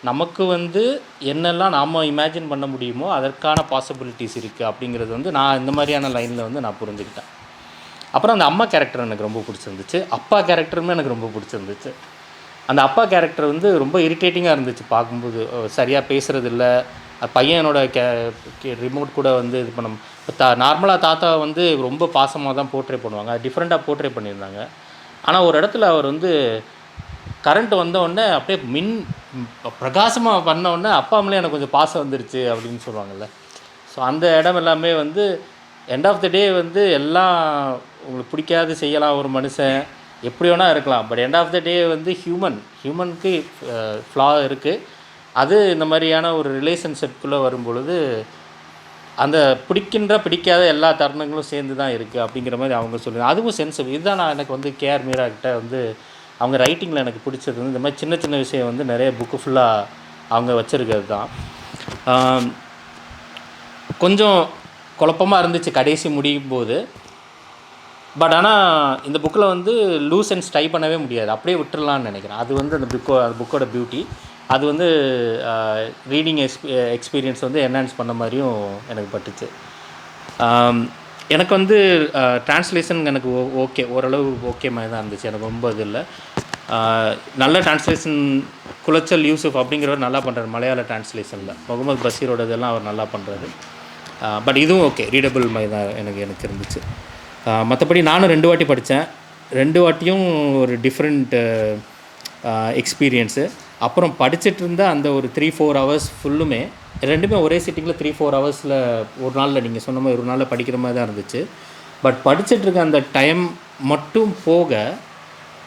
நமக்கு வந்து என்னெல்லாம் நாம் இமேஜின் பண்ண முடியுமோ அதற்கான பாசிபிலிட்டிஸ் இருக்குது அப்படிங்கிறது வந்து நான் இந்த மாதிரியான லைனில் வந்து நான் புரிஞ்சுக்கிட்டேன். அப்புறம் அந்த அம்மா கேரக்டர் எனக்கு ரொம்ப பிடிச்சிருந்துச்சு. அப்பா கேரக்டருமே எனக்கு ரொம்ப பிடிச்சிருந்துச்சு. அந்த அப்பா கேரக்டர் வந்து ரொம்ப இரிட்டேட்டிங்காக இருந்துச்சு பார்க்கும்போது. சரியாக பேசுகிறதில்ல. பையனோட ரிமோட் கூட வந்து இது பண்ண நார்மலாக தாத்தா வந்து ரொம்ப பாசமாக தான் போர்ட்ரே பண்ணுவாங்க. டிஃப்ரெண்ட்டாக போர்ட்ரே பண்ணியிருந்தாங்க. ஆனால் ஒரு இடத்துல அவர் வந்து கரண்ட் வந்தவுடனே அப்படியே பிரகாசமாக பண்ணவுடனே அப்பா மேலே எனக்கு கொஞ்சம் பாசம் வந்துருச்சு அப்படின்னு சொல்லுவாங்கள்ல. ஸோ அந்த இடம் எல்லாமே வந்து எண்ட் ஆஃப் த டே வந்து எல்லாம் உங்களுக்கு பிடிக்காது செய்யலாம், ஒரு மனுஷன் எப்படி வேணால் இருக்கலாம். பட் எண்ட் ஆஃப் த டே வந்து ஹியூமனுக்கு ஃப்ளா இருக்குது. அது இந்த மாதிரியான ஒரு ரிலேஷன்ஷிப்குள்ளே வரும்பொழுது அந்த பிடிக்காத எல்லா தருணங்களும் சேர்ந்து தான் இருக்குது அப்படிங்கிற மாதிரி அவங்க சொல்லுவாங்க. அதுவும் சென்சிபிள். இதுதான் நான் எனக்கு வந்து கேஆர் மீரா கிட்ட வந்து அவங்க ரைட்டிங்கில் எனக்கு பிடிச்சது வந்து இந்த மாதிரி சின்ன சின்ன விஷயம் வந்து நிறைய புக்கு ஃபுல்லாக அவங்க வச்சுருக்கிறது தான். கொஞ்சம் குழப்பமாக இருந்துச்சு கடைசி முடியும் போது. பட் ஆனால் இந்த புக்கில் வந்து லூஸ் அண்ட் ஸ்டை பண்ணவே முடியாது, அப்படியே விட்டுடலான்னு நினைக்கிறேன். அது வந்து அந்த புக்கோட பியூட்டி. அது வந்து ரீடிங் எக்ஸ்பீரியன்ஸ் வந்து என்ஹான்ஸ் பண்ண மாதிரியும் எனக்கு பட்டுச்சு. எனக்கு வந்து ட்ரான்ஸ்லேஷன் எனக்கு ஓகே, ஓரளவு ஓகே மாதிரி தான் இருந்துச்சு. எனக்கு ரொம்ப இது இல்லை. நல்ல ட்ரான்ஸ்லேஷன் குளச்சல் யூசுஃப் அப்படிங்கிறவர் நல்லா பண்ணுறாரு மலையாள ட்ரான்ஸ்லேஷனில். முகமது பஷீரோட இதெல்லாம் அவர் நல்லா பண்ணுறாரு. பட் இதுவும் ஓகே, ரீடபிள் மாதிரி தான் எனக்கு இருந்துச்சு. மற்றபடி நானும் 2 வாட்டி படித்தேன். 2 வாட்டியும் ஒரு டிஃப்ரெண்ட் எக்ஸ்பீரியன்ஸு. அப்புறம் படிச்சுட்டு இருந்த அந்த ஒரு 3-4 ஹவர்ஸ் ஃபுல்லுமே ரெண்டுமே ஒரே சிட்டிங்கில் 3-4 ஹவர்ஸில் ஒரு நாளில் நீங்கள் சொன்ன மாதிரி ஒரு நாளில் படிக்கிற மாதிரி தான் இருந்துச்சு. பட் படிச்சுட்ருக்க அந்த டைம் மட்டும் போக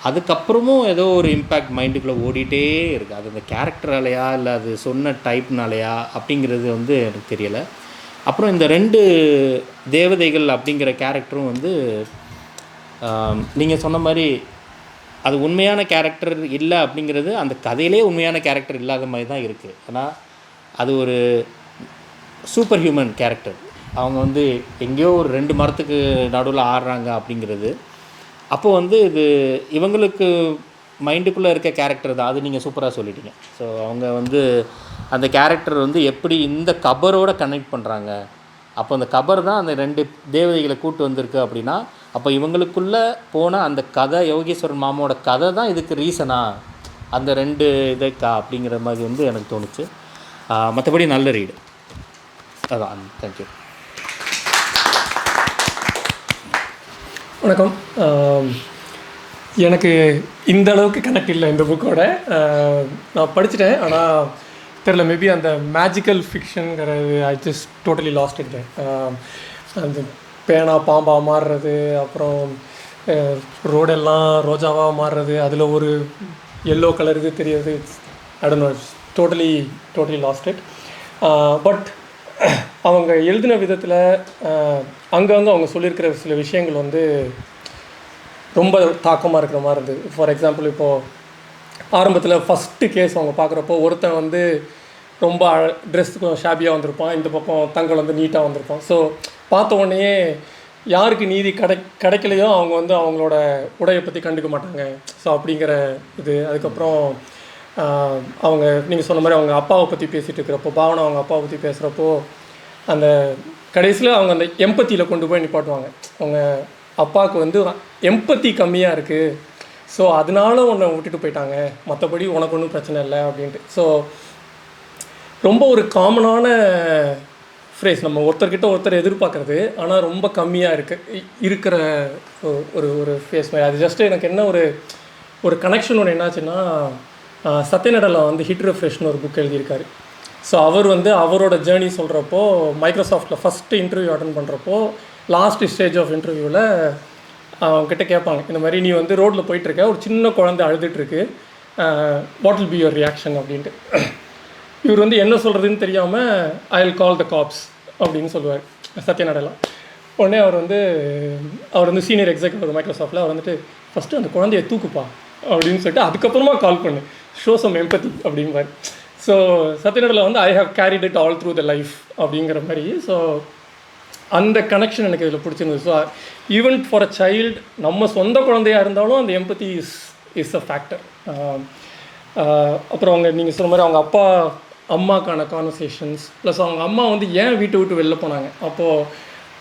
அதுக்கப்புறமும் ஏதோ ஒரு இம்பேக்ட் மைண்டுக்குள்ளே ஓடிட்டே இருக்குது. அது அந்த கேரக்டராலையா இல்லை அது சொன்ன டைப்னாலையா அப்படிங்கிறது வந்து எனக்கு தெரியலை. அப்புறம் இந்த 2 தேவதைகள் அப்படிங்கிற கேரக்டரும் வந்து நீங்கள் சொன்ன மாதிரி அது உண்மையான கேரக்டர் இல்லை அப்படிங்கிறது அந்த கதையிலே உண்மையான கேரக்டர் இல்லாத மாதிரி தான் இருக்குது. ஏன்னா அது ஒரு சூப்பர் ஹியூமன் கேரக்டர். அவங்க வந்து எங்கேயோ ஒரு 2 மரத்துக்கு நடுவில் ஆடுறாங்க அப்படிங்கிறது. அப்போது வந்து இது இவங்களுக்கு மைண்டுக்குள்ளே இருக்க கேரக்டர் தான். அது நீங்கள் சூப்பராக சொல்லிட்டீங்க. ஸோ அவங்க வந்து அந்த கேரக்டர் வந்து எப்படி இந்த கபரோட கனெக்ட் பண்ணுறாங்க. அப்போ அந்த கபர் தான் அந்த 2 தேவதைகளை கூட்டு வந்திருக்கு அப்படின்னா அப்போ இவங்களுக்குள்ளே போன அந்த கதை யோகேஸ்வரன் மாமாவோட கதை தான் இதுக்கு ரீசனா அந்த 2 இதுக்கா அப்படிங்கிற மாதிரி வந்து எனக்கு தோணுச்சு. மற்றபடி நல்ல ரீடு அதான். தேங்க்யூ. வணக்கம். எனக்கு இந்த அளவுக்கு கனெக்ட் இல்லை இந்த புக்கோட. நான் படிச்சுட்டேன், ஆனால் தெரில, மேபி அந்த மேஜிக்கல் ஃபிக்ஷனுங்கிறது I just totally lost it. அந்த பேனா பாம்பாக மாறுறது, அப்புறம் ரோடெல்லாம் ரோஜாவாக மாறுறது, அதில் ஒரு எல்லோ கலர் இது தெரியுது. I don't know, totally lost it. But அவங்க எழுதின விதத்தில் அங்கங்கே அவங்க சொல்லியிருக்கிற சில விஷயங்கள் வந்து ரொம்ப தாக்கமாக இருக்கிற மாதிரி இருந்தது. ஃபார் எக்ஸாம்பிள், இப்போது ஆரம்பத்தில் ஃபஸ்ட்டு கேஸ் அவங்க பார்க்குறப்போ ஒருத்தன் வந்து ரொம்ப ட்ரெஸ்ஸுக்கு ஷாபியாக வந்திருப்பான், இந்த பக்கம் தங்கள் வந்து நீட்டாக வந்திருப்பான். ஸோ பார்த்த உடனே யாருக்கு நீதி கிடைக்கலையோ அவங்க வந்து அவங்களோட உடையை பற்றி கண்டுக்க மாட்டாங்க. ஸோ அப்படிங்கிற இது. அதுக்கப்புறம் அவங்க நீங்கள் சொன்ன மாதிரி அவங்க அப்பாவை பற்றி பேசிகிட்டு இருக்கிறப்போ, பாவனை அவங்க அப்பாவை பற்றி பேசுகிறப்போ அந்த கடைசியில் அவங்க அந்த எம்பத்தியில் கொண்டு போய் நிப்பாட்டுவாங்க. அவங்க அப்பாவுக்கு வந்து எம்பத்தி கம்மியாக இருக்குது, ஸோ அதனால உன்னை விட்டுட்டு போயிட்டாங்க, மற்றபடி உனக்கு ஒன்றும் பிரச்சனை இல்லை அப்படின்ட்டு. ஸோ ரொம்ப ஒரு காமனான ஃப்ரேஸ் நம்ம ஒருத்தர்கிட்ட ஒருத்தர் எதிர்பார்க்குறது ஆனால் ரொம்ப கம்மியாக இருக்கிற ஒரு ஒரு ஃபேஸ் மாதிரி. அது ஜஸ்ட்டு எனக்கு என்ன ஒரு கனெக்ஷன் ஒன்று என்னாச்சுன்னா, சத்யநடலா வந்து ஹிட் ரெஃப்ரெஷ்னு ஒரு புக் எழுதியிருக்காரு. ஸோ அவர் வந்து அவரோட ஜேர்னி சொல்கிறப்போ மைக்ரோசாஃப்ட்டில் ஃபஸ்ட்டு இன்டர்வியூ அட்டன் பண்ணுறப்போ லாஸ்ட் ஸ்டேஜ் ஆஃப் இன்டர்வியூவில் அவங்ககிட்ட கேட்பாங்க, இந்த மாதிரி நீ வந்து ரோட்டில் போயிட்டுருக்க, ஒரு சின்ன குழந்தை அழுதுட்டுருக்கு, what will be your reaction அப்படின்ட்டு. இவர் வந்து என்ன சொல்கிறதுன்னு தெரியாமல் I will call the cops அப்படின்னு சொல்லுவார் சத்யநடலா. உடனே அவர் வந்து சீனியர் எக்ஸிக்யூட்டிவ் மைக்ரோசாஃப்ட்டில் அவர் வந்துட்டு ஃபஸ்ட்டு அந்த குழந்தைய தூக்குப்பா அப்படின்னு சொல்லிட்டு அதுக்கப்புறமா கால் பண்ணு, ஷோ சம் எம்பத்தி அப்படிம்பார். ஸோ சத்யநடலா வந்து I have carried it all through the life அப்படிங்கிற மாதிரி. ஸோ அந்த கனெக்ஷன் எனக்கு இதில் பிடிச்சிருந்தது. So even for a child, நம்ம சொந்த குழந்தையாக இருந்தாலும் அந்த எம்பத்தி இஸ் அ ஃபேக்டர். அப்புறம் நீங்கள் சொன்ன மாதிரி அவங்க அம்மாக்கான கான்வர்சேஷன்ஸ் ப்ளஸ் அவங்க அம்மா வந்து ஏன் வீட்டை விட்டு வெளில போனாங்க, அப்போது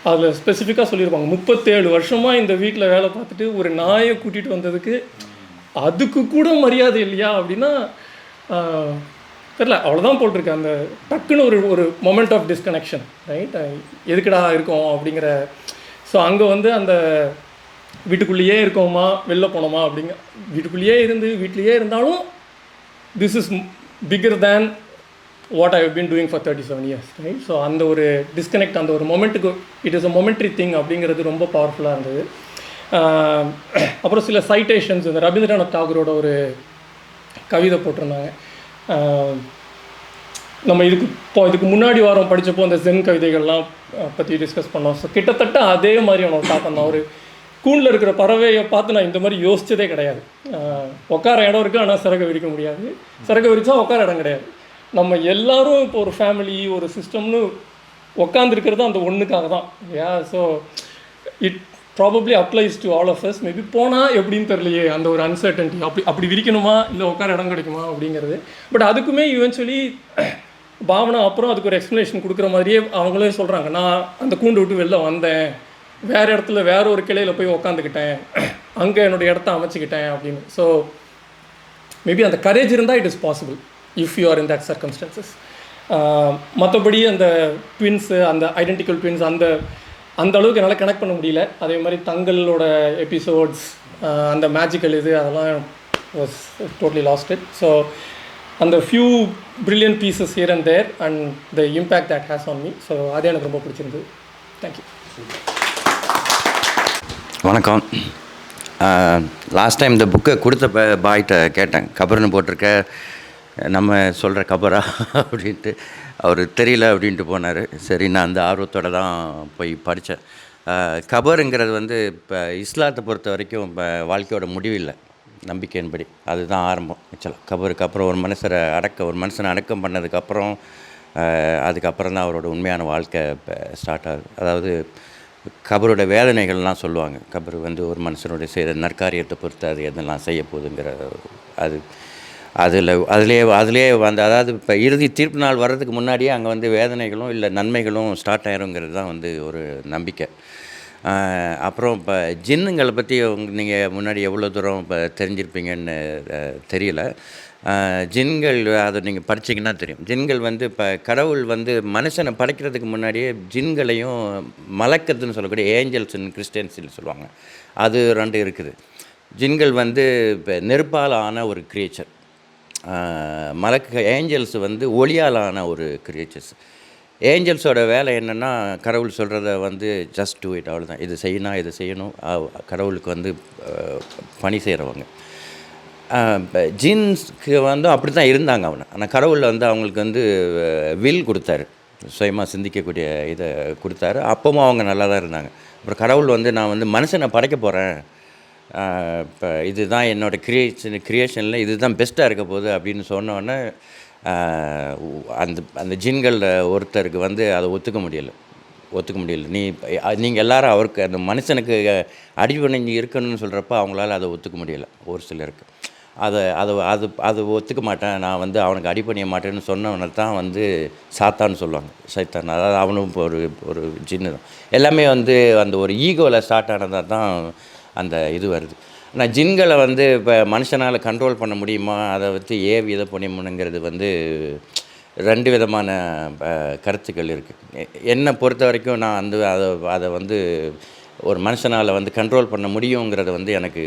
அதில் ஸ்பெசிஃபிக்காக சொல்லியிருப்பாங்க 37 வருஷமாக இந்த வீட்டில் வேலை பார்த்துட்டு ஒரு நாயை கூட்டிகிட்டு வந்ததுக்கு அதுக்கு கூட மரியாதை இல்லையா அப்படின்னா தெரில, அவ்வளோதான் போட்டிருக்கு. அந்த டக்குன்னு ஒரு மொமெண்ட் ஆஃப் டிஸ்கனெக்ஷன், ரைட், எதுக்குடா இருக்கோம் அப்படிங்கிற. ஸோ அங்கே வந்து அந்த வீட்டுக்குள்ளேயே இருக்கோமா வெளில போனோமா அப்படிங்க, வீட்டுக்குள்ளேயே வீட்லேயே இருந்தாலும் this is bigger than what I have been doing for 37 years, right. So அந்த ஒரு டிஸ்கனெக்ட், அந்த ஒரு மொமெண்ட்டுக்கு it is a momentary thing அப்படிங்கிறது ரொம்ப பவர்ஃபுல்லாக இருந்தது. அப்புறம் சில சைட்டேஷன்ஸ், இந்த ரவீந்திரநாத் தாகூரோட ஒரு கவிதை போட்டிருந்தாங்க. நம்ம இதுக்கு முன்னாடி வாரம் படித்தப்போ அந்த ஜென் கவிதைகள்லாம் பற்றி டிஸ்கஸ் பண்ணோம். ஸோ கிட்டத்தட்ட அதே மாதிரி அவனை பார்த்தான். ஒரு கூண்டில் இருக்கிற பறவையை பார்த்து நான் இந்த மாதிரி யோசித்ததே கிடையாது. உட்கார இடம் இருக்குது, ஆனால் சிறகை விரிக்க முடியாது. சிறகை விரிச்சா உட்கார இடம் கிடையாது. நம்ம எல்லோரும் இப்போ ஒரு ஃபேமிலி, ஒரு சிஸ்டம்னு உட்காந்துருக்கிறது அந்த ஒன்றுக்காக தான் இல்லையா. So it probably applies to all of us. Maybe போனால் எப்படின்னு தெரியலையே, அந்த ஒரு அன்சர்டன்ட்டி, அப்படி விரிக்கணுமா இல்லை உட்கார இடம் கிடைக்குமா அப்படிங்கிறது. பட் அதுக்குமே ஈவென்ச்சுவலி பாவனா அப்புறம் அதுக்கு ஒரு எக்ஸ்ப்ளனேஷன் கொடுக்குற மாதிரியே அவங்களே சொல்கிறாங்க, நான் அந்த கூண்டு விட்டு வெளில வந்தேன், வேறு இடத்துல வேறு ஒரு கிளையில் போய் உக்காந்துக்கிட்டேன், அங்கே என்னோடய இடத்த அமைச்சிக்கிட்டேன் அப்படின்னு. ஸோ மேபி அந்த கரேஜ் இருந்தால் it is possible if you are in that circumstances. மற்றபடி அந்த ட்வின்ஸு, அந்த ஐடென்டிக்கல் ட்வின்ஸ், அந்த அளவுக்கு என்னால் கனெக்ட் பண்ண முடியல. அதே மாதிரி தங்களோட எபிசோட்ஸ், அந்த மேஜிக்கல் அதெல்லாம் was totally lost it. So அந்த few brilliant pieces here and there and the impact that has on me. So அதே எனக்கு ரொம்ப பிடிச்சிருந்தது. தேங்க்யூ. வணக்கம். லாஸ்ட் டைம் இந்த புக்கை கொடுத்த பாய்கிட்ட கேட்டேன், கபர்னு போட்டிருக்க, நம்ம சொல்கிற கபரா அப்படின்ட்டு. அவர் தெரியல அப்படின்ட்டு போனார். சரி, நான் அந்த ஆர்வத்தோடு தான் போய் படித்தேன். கபருங்கிறது வந்து இப்போ இஸ்லாத்தை பொறுத்த வரைக்கும் இப்போ வாழ்க்கையோட முடிவில்லை, நம்பிக்கையின்படி அதுதான் ஆரம்பம். ஆக்சுவலாக கபருக்கு அப்புறம் ஒரு மனுஷனை அடக்கம் பண்ணதுக்கப்புறம் அதுக்கப்புறம் தான் அவரோட உண்மையான வாழ்க்கை இப்போ ஸ்டார்ட் ஆகுது. அதாவது கபரோட வேதனைகள்லாம் சொல்லுவாங்க. கபர் வந்து ஒரு மனுஷனுடைய செய்கிற நற்காரியத்தை பொறுத்து அது எதெல்லாம் செய்ய போகுதுங்கிற அதிலே வந்து, அதாவது இப்போ இறுதி தீர்ப்பு நாள் வர்றதுக்கு முன்னாடியே அங்கே வந்து வேதனைகளும் இல்லை நன்மைகளும் ஸ்டார்ட் ஆயிருங்கிறது தான் வந்து ஒரு நம்பிக்கை. அப்புறம் இப்போ ஜின்னுங்களை பற்றி நீங்கள் முன்னாடி எவ்வளோ தூரம் இப்போ தெரிஞ்சிருப்பீங்கன்னு தெரியல. ஜின்கள் அதை நீங்கள் படிச்சிங்கன்னா தெரியும். ஜின்கள் வந்து இப்போ கடவுள் வந்து மனுஷனை படைக்கிறதுக்கு முன்னாடியே ஜின்களையும் மலக்கத்துன்னு சொல்லக்கூடிய ஏஞ்சல்ஸ்ன்னு கிறிஸ்டியன்ஸில் சொல்லுவாங்க, அது 2 இருக்குது. ஜின்கள் வந்து இப்போ நெருப்பால் ஆன ஒரு கிரியேச்சர், ஏஞ்சல்ஸ் வந்து ஒளியால் ஆன ஒரு கிரியேச்சர்ஸ். ஏஞ்சல்ஸோட வேலை என்னென்னா, கடவுள் சொல்கிறத வந்து ஜஸ்ட் டூ இட், அவ்வளோதான். இது செய்யணும். கடவுளுக்கு வந்து பணி செய்கிறவங்க. ஜின்ஸ்க்கு வந்து அப்படி தான் இருந்தாங்க அவனை. ஆனால் கடவுளில் வந்து அவங்களுக்கு வந்து வில் கொடுத்தாரு, சுயமாக சிந்திக்கக்கூடிய இதை கொடுத்தாரு. அப்பவும் அவங்க நல்லா தான் இருந்தாங்க. அப்புறம் கடவுள் வந்து நான் வந்து மனுஷனை படைக்க போகிறேன், இப்போ இதுதான் என்னோடய க்ரியேஷனில் இதுதான் பெஸ்ட்டாக இருக்க போகுது அப்படின்னு சொன்னோடனே அந்த ஜின்களில் ஒருத்தருக்கு வந்து அதை ஒத்துக்க முடியலை. நீங்கள் எல்லோரும் அவருக்கு அந்த மனுஷனுக்கு அடிபணிஞ்சு இருக்கணும்னு சொல்கிறப்ப அவங்களால அதை ஒத்துக்க முடியலை. ஒரு சிலருக்கு அதை ஒத்துக்க மாட்டேன், நான் வந்து அவனுக்கு அடிபணிய மாட்டேன்னு சொன்னவனை தான் வந்து சாத்தான்னு சொல்லுவாங்க, சைத்தான். அதாவது அவனும் ஒரு ஜின்னு தான். எல்லாமே வந்து அந்த ஒரு ஈகோவில் ஸ்டார்ட் ஆனதாக தான் அந்த இது வருது. ஆனால் ஜின்களை வந்து இப்போ மனுஷனால் கண்ட்ரோல் பண்ண முடியுமா, அதை வச்சு ஏவி இதை பண்ணிமுனுங்கிறது வந்து 2 விதமான கருத்துக்கள் இருக்குது. என்னை பொறுத்த வரைக்கும் நான் அதை வந்து ஒரு மனுஷனால் வந்து கண்ட்ரோல் பண்ண முடியுங்கிறது வந்து எனக்கு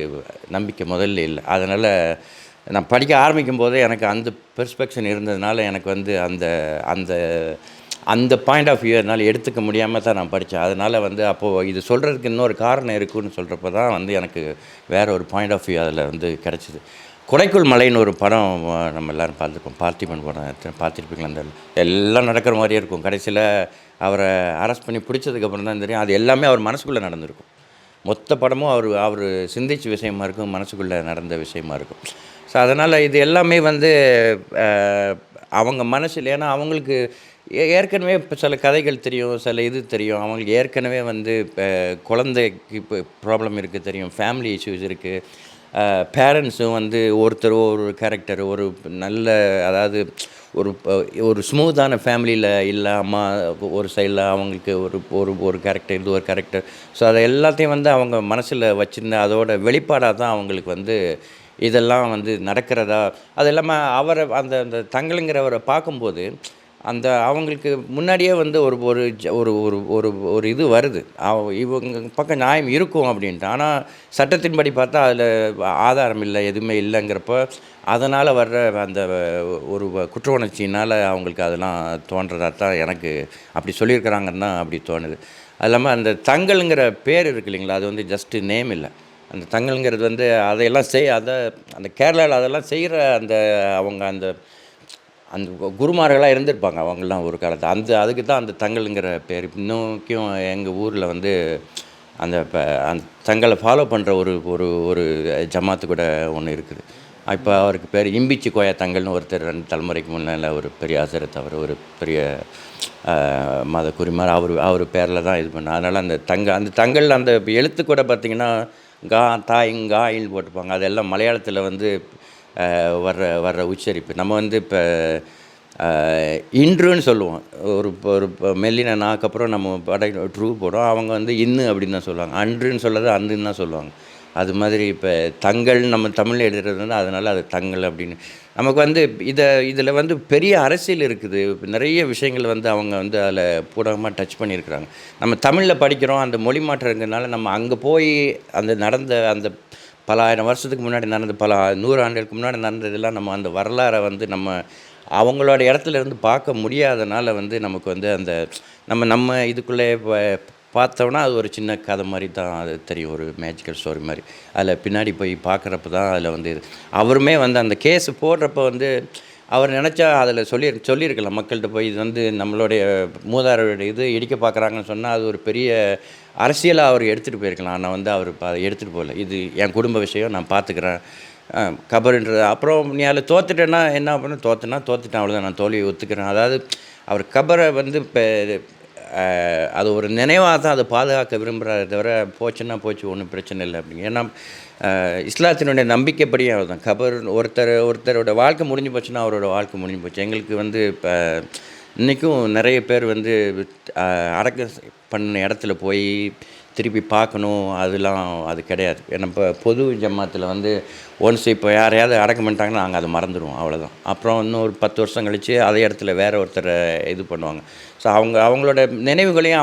நம்பிக்கை முதல்ல இல்லை. அதனால் நான் படிக்க ஆரம்பிக்கும் போதே எனக்கு அந்த பெர்ஸ்பெக்ஷன் இருந்ததுனால எனக்கு வந்து அந்த அந்த அந்த பாயிண்ட் ஆஃப் வியூ என்னால் எடுத்துக்க முடியாமல் தான் நான் படித்தேன். அதனால் வந்து அப்போது இது சொல்கிறதுக்கு இன்னொரு காரணம் இருக்குதுன்னு சொல்கிறப்ப தான் வந்து எனக்கு வேறு ஒரு பாயிண்ட் ஆஃப் வியூ அதில் வந்து கிடச்சிது. கொடைக்குள் மலைன்னு ஒரு படம் நம்ம எல்லோரும் பார்த்துருக்கோம். பார்த்திபன் படம் பார்த்துருப்பீங்களா? அந்த எல்லாம் நடக்கிற மாதிரியே இருக்கும். கடைசியில் அவரை அரெஸ்ட் பண்ணி பிடிச்சதுக்கப்புறம் தான் தெரியும் அது எல்லாமே அவர் மனசுக்குள்ளே நடந்திருக்கும். மொத்த படமும் அவர் சிந்திச்ச விஷயமா இருக்கும், மனசுக்குள்ளே நடந்த விஷயமா இருக்கும். ஸோ அதனால் இது எல்லாமே வந்து அவங்க மனசில், ஏன்னா அவங்களுக்கு ஏற்கனவே இப்போ சில கதைகள் தெரியும், சில இது தெரியும். அவங்களுக்கு ஏற்கனவே வந்து இப்போ குழந்தைக்கு இப்போ ப்ராப்ளம் இருக்குது தெரியும், ஃபேமிலி இஷ்யூஸ் இருக்குது. பேரண்ட்ஸும் வந்து ஒருத்தர் ஒரு கேரக்டர், ஒரு நல்ல, அதாவது ஒரு ஸ்மூத்தான ஃபேமிலியில் இல்லை, அம்மா ஒரு சைடில் அவங்களுக்கு ஒரு கேரக்டர், இது ஒரு கேரக்டர். ஸோ அதை எல்லாத்தையும் வந்து அவங்க மனசில் வச்சுருந்த அதோட வெளிப்பாடாக தான் அவங்களுக்கு வந்து இதெல்லாம் வந்து நடக்கிறதா. அது இல்லாமல் அவரை அந்த தங்கலுங்கிறவரை பார்க்கும்போது அந்த அவங்களுக்கு முன்னாடியே வந்து ஒரு ஒரு ஒரு ஒரு ஒரு இது வருது, இவங்க பக்கம் நியாயம் இருக்கும் அப்படின்ட்டு. ஆனால் சட்டத்தின்படி பார்த்தா அதில் ஆதாரம் இல்லை, எதுவுமே இல்லைங்கிறப்ப அதனால் வர்ற அந்த ஒரு குற்ற உணர்ச்சினால் அவங்களுக்கு அதெல்லாம் தோன்றதாக தான் எனக்கு அப்படி சொல்லியிருக்கிறாங்கன்னு தான் அப்படி தோணுது. அது இல்லாமல் அந்த தங்கலுங்கிற பேர் இருக்கு இல்லைங்களா, அது வந்து ஜஸ்ட்டு நேம் இல்லை. அந்த தங்கலுங்கிறது வந்து அதையெல்லாம் அந்த கேரளாவில் அதெல்லாம் செய்கிற அவங்க அந்த குருமார்களாக இருந்திருப்பாங்க அவங்களாம் ஒரு காலத்தில். அதுக்கு தான் அந்த தங்கலுங்கிற பேர். இன்னும் எங்கள் ஊரில் வந்து அந்த தங்களை ஃபாலோ பண்ணுற ஒரு ஜமாத்து கூட ஒன்று இருக்குது. இப்போ அவருக்கு பேர் இம்பிச்சி கோயா தங்கல்னு ஒருத்தர் 2 தலைமுறைக்கு முன்னால் ஒரு பெரிய ஆசிரியர், அவர் ஒரு பெரிய மத குறிமார், அவர் பேரில் தான் இது பண்ணார். அதனால் அந்த தங்கல் அந்த எழுத்து கூட பார்த்திங்கன்னா தாயின்னு போட்டுப்பாங்க. அதெல்லாம் மலையாளத்தில் வந்து வர்ற உச்சரிப்பு. நம்ம வந்து இப்போ இன்றுன்னு சொல்லுவோம், ஒரு மெல்லின நாக்கப்புறம் நம்ம ட்ரூ போடும், அவங்க வந்து இன்னு அப்படின்னு தான் சொல்லுவாங்க. அன்றுன்னு சொல்கிறது அந்துன்னு தான் சொல்லுவாங்க. அது மாதிரி இப்போ தங்கள் நம்ம தமிழில் எழுதுறது வந்து அதனால் அது தங்கள் அப்படின்னு. நமக்கு வந்து இதில் வந்து பெரிய அரசியல் இருக்குது. நிறைய விஷயங்கள் வந்து அவங்க வந்து அதில் பூடகமாக டச் பண்ணியிருக்கிறாங்க. நம்ம தமிழில் படிக்கிறோம், அந்த மொழி மாற்றம் இருக்கிறதுனால நம்ம அங்கே போய் நடந்த அந்த பல ஆயிரம் வருஷத்துக்கு முன்னாடி நடந்த, பல 100 ஆண்டுகளுக்கு முன்னாடி நடந்ததெல்லாம் நம்ம அந்த வரலாறை வந்து நம்ம அவங்களோட இடத்துல இருந்து பார்க்க முடியாதனால வந்து நமக்கு வந்து அந்த நம்ம இதுக்குள்ளே பார்த்தோன்னா அது ஒரு சின்ன கதை மாதிரி தான் அது தெரியும், ஒரு மேஜிக்கல் ஸ்டோரி மாதிரி. அதில் பின்னாடி போய் பார்க்குறப்ப தான் அதில் வந்து அவருமே வந்து அந்த கேஸு போடுறப்ப வந்து அவர் நினச்சா அதில் சொல்லியிருக்கலாம் மக்கள்கிட்ட போய், இது வந்து நம்மளுடைய மூதாதையருடைய இது இடிக்க பார்க்குறாங்கன்னு சொன்னால் அது ஒரு பெரிய அரசியலாக அவர் எடுத்துகிட்டு போயிருக்கலாம். ஆனால் வந்து அவர் எடுத்துகிட்டு போகல. இது என் குடும்ப விஷயம், நான் பார்த்துக்கிறேன் கபருன்றது. அப்புறம் நீ அதில் தோத்துட்டேன்னா என்ன பண்ண, தோத்துட்டேன் அவ்வளோதான், நான் தோல்வியை ஒத்துக்கிறேன். அதாவது அவர் கபரை வந்து இப்போ அது ஒரு நினைவாக தான் அதை பாதுகாக்க விரும்புகிறாரே தவிர போச்சுன்னா போச்சு, ஒன்றும் பிரச்சனை இல்லை அப்படிங்க. ஏன்னா இஸ்லாத்தினுடைய நம்பிக்கைப்படியும் அவர் தான் கபர், ஒருத்தரோட வாழ்க்கை முடிஞ்சு போச்சுன்னா அவரோட வாழ்க்கை முடிஞ்சு போச்சு. எங்களுக்கு வந்து இப்போ இன்றைக்கும் நிறைய பேர் வந்து அடக்க பண்ண இடத்துல போய் திருப்பி பார்க்கணும், அது கிடையாது. ஏன்னா இப்போ பொது ஜமாத்தில் வந்து ஒன்ஸ் இப்போ யாரையாவது அடக்கம் பண்ணிட்டாங்கன்னா நாங்கள் அதை மறந்துடுவோம், அவ்வளோதான். அப்புறம் இன்னும் ஒரு 10 வருஷம் கழித்து அதே இடத்துல வேறு ஒருத்தரை இது பண்ணுவாங்க. ஸோ அவங்களோட நினைவுகளையும்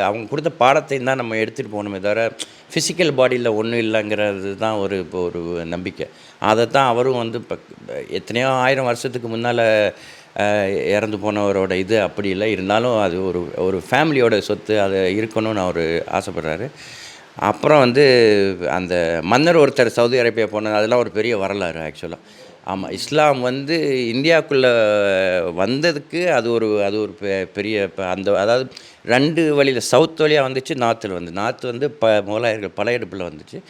அவங்க கொடுத்த பாடத்தையும் தான் நம்ம எடுத்துகிட்டு போகணுமே தவிர ஃபிசிக்கல் பாடியில் ஒன்றும் இல்லைங்கிறது தான் இப்போ ஒரு நம்பிக்கை. அதை தான் அவரும் வந்து இப்போ எத்தனையோ 1000 வருஷத்துக்கு முன்னால் இறந்து போனவரோட இது அப்படி இல்லை. இருந்தாலும் அது ஒரு ஃபேமிலியோட சொத்து, அது இருக்கணும்னு அவர் ஆசைப்படுறாரு. அப்புறம் வந்து அந்த மன்னர் ஒருத்தர் சவுதி அரேபியா போனது, அதெல்லாம் ஒரு பெரிய வரலாறு ஆக்சுவலாக. ஆமாம், இஸ்லாம் வந்து இந்தியாவுக்குள்ளே வந்ததுக்கு அது ஒரு பெரிய அதாவது 2 வழியில், சவுத் வழியாக வந்துச்சு, நார்த்து வந்து முகலாயர்கள் படையெடுப்பில் வந்துச்சு.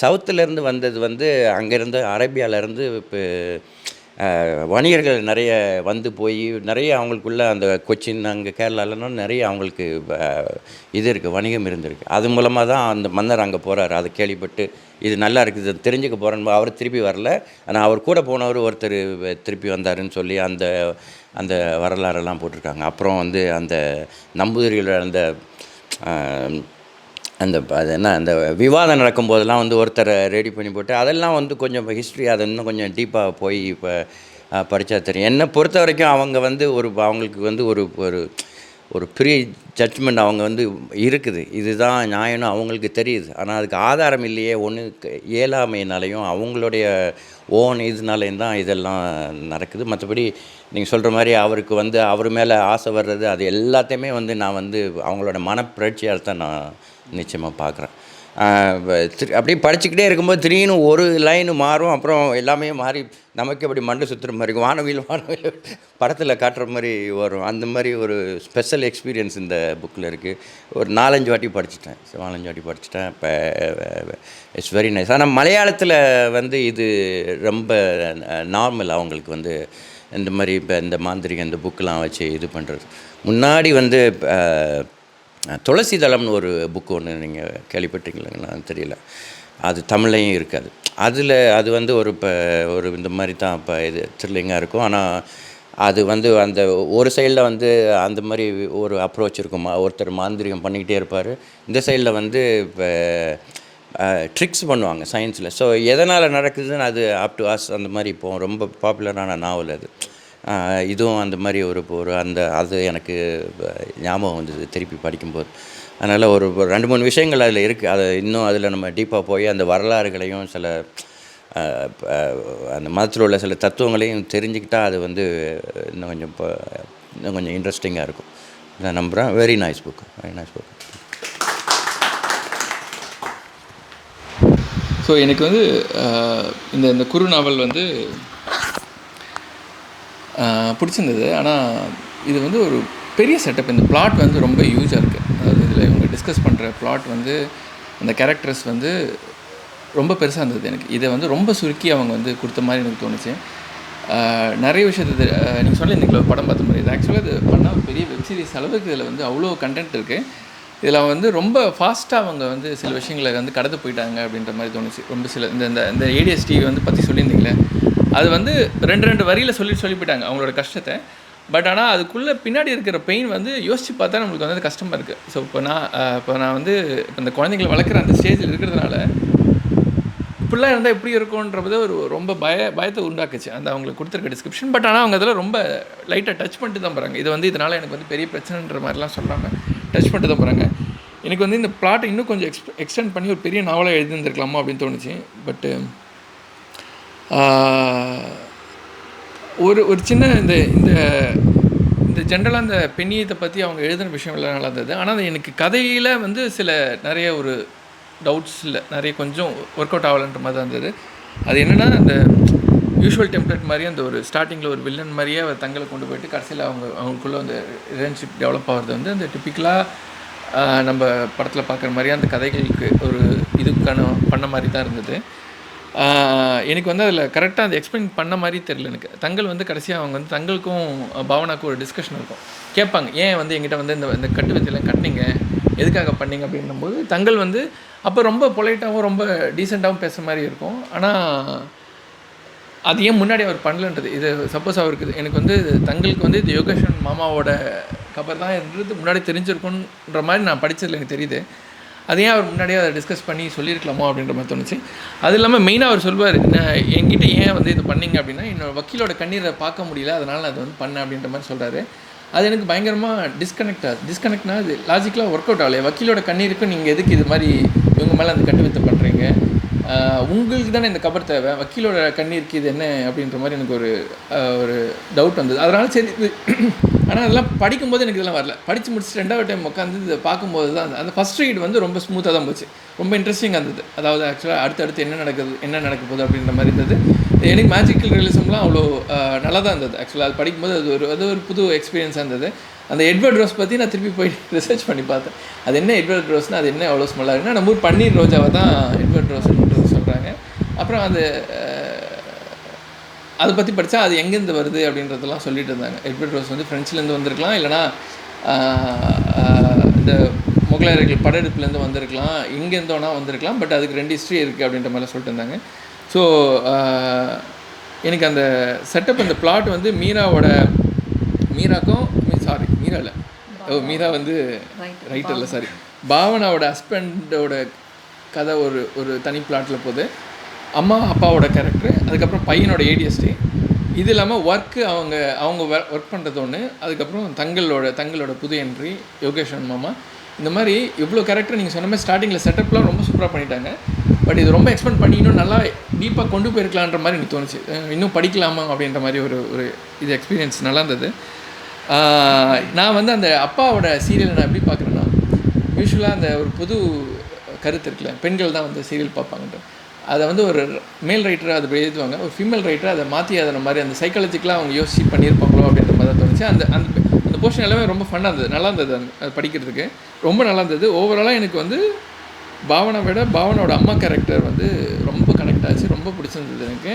சவுத்துலேருந்து வந்தது வந்து அங்கேருந்து அரேபியாவிலேருந்து இப்போ வணிகர்கள் நிறைய வந்து போய் நிறைய அவங்களுக்குள்ள அந்த கொச்சின் அங்கே கேரளாலலாம் நிறைய அவங்களுக்கு இது இருக்குது, வணிகம் இருந்திருக்கு. அது மூலமாக தான் அந்த மன்னர் அங்கே போகிறாரு. அதை கேள்விப்பட்டு இது நல்லா இருக்குது, இது தெரிஞ்சுக்க போகிறேன்னு அவர் திருப்பி வரல. ஆனால் அவர் கூட போனவர் ஒருத்தர் திருப்பி வந்தாருன்னு சொல்லி அந்த வரலாறெல்லாம் போட்டிருக்காங்க. அப்புறம் வந்து அந்த நம்பூதிரிகளோட அந்த விவாதம் நடக்கும்போதெல்லாம் வந்து ஒருத்தரை ரெடி பண்ணி போட்டு அதெல்லாம் வந்து கொஞ்சம் ஹிஸ்ட்ரி, அதை இன்னும் கொஞ்சம் டீப்பாக போய் இப்போ படித்தா தெரியும். என்னை பொறுத்த வரைக்கும் அவங்க வந்து அவங்களுக்கு வந்து ஒரு ப்ரீ ஜட்ஜ்மெண்ட் அவங்க வந்து இருக்குது. இதுதான் நியாயம்னு அவங்களுக்கு தெரியுது. ஆனால் அதுக்கு ஆதாரம் இல்லையே. ஒன்று இயலாமையினாலையும் அவங்களுடைய ஓன் இதனாலேயும் தான் இதெல்லாம் நடக்குது. மற்றபடி நீங்கள் சொல்கிற மாதிரி அவருக்கு வந்து அவர் மேலே ஆசை வர்றது அது எல்லாத்தையுமே வந்து நான் வந்து அவங்களோட மனப்பிரட்சியாக தான் நான் நிச்சயமாக பார்க்குறேன். அப்படியே படிச்சுக்கிட்டே இருக்கும்போது திடீர்னு ஒரு லைனு மாறும், அப்புறம் எல்லாமே மாறி நமக்கு அப்படி மண்டை சுற்றுற மாதிரி இருக்கும். வானவில் படத்தில் காட்டுற மாதிரி வரும். அந்த மாதிரி ஒரு ஸ்பெஷல் எக்ஸ்பீரியன்ஸ் இந்த புக்கில் இருக்குது. ஒரு 4-5 வாட்டி படிச்சுட்டேன். இப்போ இட்ஸ் வெரி நைஸ். ஆனால் மலையாளத்தில் வந்து இது ரொம்ப நார்மல். அவங்களுக்கு வந்து இந்த மாதிரி இப்போ இந்த மாந்திரிகம் இந்த புக்கெலாம் வச்சு இது பண்ணுறது. முன்னாடி வந்து துளசி தளம்னு ஒரு புக்கு ஒன்று நீங்கள் கேள்விப்பட்டீங்களான்னு தெரியல. அது தமிழ்லையும் இருக்காது. அது வந்து ஒரு இந்த மாதிரி தான் இப்போ இது த்ரில்லிங்காக இருக்கும். ஆனால் அது வந்து அந்த ஒரு சைடில் வந்து அந்த மாதிரி ஒரு அப்ரோச் இருக்கும். ஒருத்தர் மாந்திரிகம் பண்ணிக்கிட்டே இருப்பார். இந்த சைடில் வந்து இப்போ ட்ரிக்ஸ் பண்ணுவாங்க சயின்ஸில். ஸோ எதனால் நடக்குதுன்னு அது அப் டு அஸ் அந்த மாதிரி இப்போ ரொம்ப பாப்புலரான நாவல் அது. இதுவும் அந்த மாதிரி அது எனக்கு ஞாபகம் வந்தது திருப்பி படிக்கும்போது. அதனால் ஒரு 2-3 விஷயங்கள் அதில் இருக்குது. அதை இன்னும் அதில் நம்ம டீப்பாக போய் அந்த வரலாறுகளையும் சில அந்த மதத்தில் உள்ள சில தத்துவங்களையும் தெரிஞ்சுக்கிட்டால் அது வந்து இன்னும் கொஞ்சம் இன்ட்ரெஸ்டிங்காக இருக்கும். நான் நம்புகிறேன். Very nice book. ஸோ எனக்கு வந்து இந்த குறு நாவல் வந்து பிடிச்சிருந்தது. ஆனால் இது வந்து ஒரு பெரிய செட்டப். இந்த பிளாட் வந்து ரொம்ப யூஸாக இருக்குது. அதாவது இதில் இவங்க டிஸ்கஸ் பண்ணுற பிளாட் வந்து அந்த கேரக்டர்ஸ் வந்து ரொம்ப பெருசாக இருந்தது. எனக்கு இதை வந்து ரொம்ப சுருக்கி அவங்க வந்து கொடுத்த மாதிரி எனக்கு தோணுச்சு. நிறைய விஷயத்தை நீங்கள் சொல்லியிருந்தீங்களா ஒரு படம் பார்த்த மாதிரி. இது ஆக்சுவலாக இது பண்ணால் பெரிய வெப் சீரிஸ் அளவுக்கு இதில் வந்து அவ்வளோ கண்டென்ட் இருக்குது. இதில் வந்து ரொம்ப ஃபாஸ்ட்டாக அவங்க வந்து சில விஷயங்களை வந்து கடந்து போயிட்டாங்க அப்படின்ற மாதிரி தோணுச்சு. ரொம்ப சில இந்த ADHD வந்து பற்றி சொல்லியிருந்தீங்களே, அது வந்து 2 வரியில் சொல்லி போயிட்டாங்க அவங்களோட கஷ்டத்தை. பட் ஆனால் அதுக்குள்ளே பின்னாடி இருக்கிற பெயின் வந்து யோசித்து பார்த்தா நம்மளுக்கு வந்து அது கஷ்டமாக இருக்குது. ஸோ இப்போ நான் வந்து இப்போ இந்த குழந்தைங்களை வளர்க்குற அந்த ஸ்டேஜில் இருக்கிறதுனால இப்படிலாம் இருந்தால் எப்படி இருக்கும்ன்றது ஒரு ரொம்ப பயத்தை உண்டாக்குச்சு அந்த அவங்களுக்கு கொடுத்துருக்க டிஸ்கிரிப்ஷன். பட் ஆனால் அவங்க அதில் ரொம்ப லைட்டாக டச் பண்ணிட்டு தான் போகிறாங்க. இது வந்து இதனால் எனக்கு வந்து பெரிய பிரச்சனைன்ற மாதிரிலாம் சொல்லாமல் டச் பண்ணிட்டு தான் போகிறாங்க. எனக்கு வந்து இந்த பிளாட்டை இன்னும் கொஞ்சம் எக்ஸ்டெண்ட் பண்ணி ஒரு பெரிய நாவலாக எழுதியிருந்துருக்கலாமா அப்படின்னு தோணுச்சு. பட்டு ஒரு சின்ன இந்த ஜென்ரலாக இந்த பெண்ணியத்தை பற்றி அவங்க எழுதின விஷயம் எல்லாம் நல்லா இருந்தது. ஆனால் அது எனக்கு கதையில் வந்து நிறைய ஒரு டவுட்ஸ் நிறைய கொஞ்சம் ஒர்க் அவுட் ஆகலைன்ற மாதிரி தான் இருந்தது. அது என்னென்னா அந்த யூஷுவல் டெம்ப்ளேட் மாதிரி அந்த ஒரு ஸ்டார்டிங்கில் ஒரு வில்லன் மாதிரியே அவர் தங்களை கொண்டு போயிட்டு கடைசியில் அவங்களுக்குள்ளே அந்த ரிலேஷன்ஷிப் டெவலப் ஆகிறது வந்து அந்த டிப்பிக்கலாக நம்ம படத்தில் பார்க்குற மாதிரியே அந்த கதைகளுக்கு ஒரு இதுக்கான பண்ண மாதிரி தான் இருந்தது. எனக்கு வந்து அதில் கரெக்டாக அதை எக்ஸ்பிளைன் பண்ண மாதிரி தெரியல எனக்கு. தங்கள் வந்து கடைசியாக அவங்க வந்து தங்களுக்கும் பாவனாக்கும் ஒரு டிஸ்கஷன் இருக்கும். கேட்பாங்க, ஏன் வந்து எங்கிட்ட வந்து இந்த கட்டு வித்தையெல்லாம் கட்டினீங்க, எதுக்காக பண்ணீங்க அப்படின்னும்போது தங்கள் வந்து அப்போ ரொம்ப பொலைட்டாகவும் ரொம்ப டீசெண்டாகவும் பேசுகிற மாதிரி இருக்கும். ஆனால் அது ஏன் முன்னாடி அவர் பண்ணலன்றது இது சப்போஸ் அவருக்கு எனக்கு வந்து தங்களுக்கு வந்து இது யோகேஷன் மாமாவோட கபர் தான் இருந்தது முன்னாடி தெரிஞ்சிருக்குன்ற மாதிரி நான் படித்ததில் எனக்கு தெரியுது. அதையே அவர் முன்னாடியே அதை டிஸ்கஸ் பண்ணி சொல்லியிருக்கலாமோ அப்படின்ற மாதிரி தோணுச்சு. அது இல்லாமல் மெயினாக அவர் சொல்வார், என்கிட்ட ஏன் வந்து இது பண்ணிங்க அப்படின்னா என்னோடய வக்கீலோட கண்ணீரை பார்க்க முடியல, அதனால் நான் அதை வந்து பண்ணேன் அப்படின்ற மாதிரி சொல்கிறாரு. அது எனக்கு பயங்கரமாக டிஸ்கனெக்ட்னா அது லாஜிக்கலாக ஒர்க் அவுட் ஆகலையே. வக்கீலோட கண்ணீருக்கு நீங்கள் எதுக்கு இது மாதிரி இவங்க மேலே அந்த கட்டுவித்தை பண்ணுறீங்க, உங்களுக்கு தானே இந்த கபர் தேவை, வக்கீலோட கண்ணீருக்கு இது என்ன அப்படின்ற மாதிரி எனக்கு ஒரு டவுட் வந்தது. அதனால் சரி. ஆனால் அதெல்லாம் படிக்கும்போது எனக்கு இதெல்லாம் வரல. படித்து முடிச்சு 2வது டைம் உட்காந்து இதை பார்க்கும்போது தான் அந்த ஃபஸ்ட் ரீட் வந்து ரொம்ப ஸ்மூத்தாக தான் போச்சு. ரொம்ப இன்ட்ரெஸ்டிங்காக இருந்தது. அதாவது ஆக்சுவலாக அடுத்தடுத்து என்ன நடக்க போகுது அப்படின்ற மாதிரி இருந்தது. எனக்கு மேஜிக்கல் ரியலிசம்லாம் அவ்வளோ நல்லா தான் இருந்தது. ஆக்சுவலாக அது படிக்கும்போது அது ஒரு புது எக்ஸ்பீரியன்ஸாக இருந்தது. அந்த எட்வர்ட் ரோஸ் பற்றி நான் திருப்பி போய் ரிசர்ச் பண்ணி பார்த்தேன். அது என்ன எட்வர்ட் ரோஸ்னால் அது என்ன அவ்வளோ ஸ்மெல்லாக இருக்குன்னா நம்ம ஊர் பன்னீர் ரோஜாவை தான் எட்வர்ட் ரோஸ்ன்றது சொல்கிறாங்க. அப்புறம் அதை பற்றி படித்தா அது எங்கேருந்து வருது அப்படின்றதெல்லாம் சொல்லிட்டு இருந்தாங்க. எட்வர்ட் ரோஸ் வந்து ஃப்ரெஞ்சிலேருந்து வந்திருக்கலாம், இல்லைனா இந்த முகலாயர்கள் படையெடுப்புலேருந்து வந்திருக்கலாம், எங்கேருந்தோனா வந்திருக்கலாம். பட் அதுக்கு 2 ஹிஸ்ட்ரி இருக்குது அப்படின்ற மாதிரிலாம் சொல்லிட்டு இருந்தாங்க. ஸோ எனக்கு அந்த செட்டப் அந்த பிளாட் வந்து மீரா வந்து ரைட்டர் இல்லை சாரி பாவனாவோட ஹஸ்பண்டோட கதை ஒரு தனி பிளாட்டில் போகுது. அம்மா அப்பாவோட கேரக்டரு, அதுக்கப்புறம் பையனோட ADHD, இது இல்லாமல் அவங்க ஒர்க் பண்ணுறது ஒன்று, அதுக்கப்புறம் தங்களோட புது என்ட்ரி யோகேஸ்வரன் மாமா, இந்த மாதிரி இவ்வளோ கேரக்டர் நீங்கள் சொன்ன மாதிரி ஸ்டார்டிங்கில் செட்டப்லாம் ரொம்ப சூப்பராக பண்ணிட்டாங்க. பட் இது ரொம்ப எக்ஸ்பெண்ட் பண்ணி இன்னும் நல்லா டீப்பாக கொண்டு போயிருக்கலான்ற மாதிரி எனக்கு தோணுச்சு. இன்னும் படிக்கலாமா அப்படின்ற மாதிரி ஒரு இது எக்ஸ்பீரியன்ஸ் நல்லா இருந்தது. நான் வந்து அந்த அப்பாவோட சீரியலை நான் எப்படி பார்க்குறேன்னா, யூஸ்வலாக அந்த ஒரு பொது கருத்து இருக்குல்ல, பெண்கள் தான் வந்து சீரியல் பார்ப்பாங்கன்ற, அதை வந்து ஒரு மேல் ரைட்டரை அதை எழுதுவாங்க, ஒரு ஃபீமேல் ரைட்டரை அதை மாற்றி அதை மாதிரி அந்த சைக்காலஜிக்கலாக அவங்க யோசிச்சு பண்ணியிருப்பாங்களோ அப்படின்ற மாதிரி தான் தோணுச்சு. அந்த போர்ஷன் எல்லாமே ரொம்ப ஃபன்னாக இருந்தது, நல்லா இருந்தது. அது படிக்கிறதுக்கு ரொம்ப நல்லா இருந்தது. ஓவராலாக எனக்கு வந்து பாவனை விட பாவனோட அம்மா கேரக்டர் வந்து ரொம்ப கனெக்ட் ஆச்சு, ரொம்ப பிடிச்சிருந்தது எனக்கு.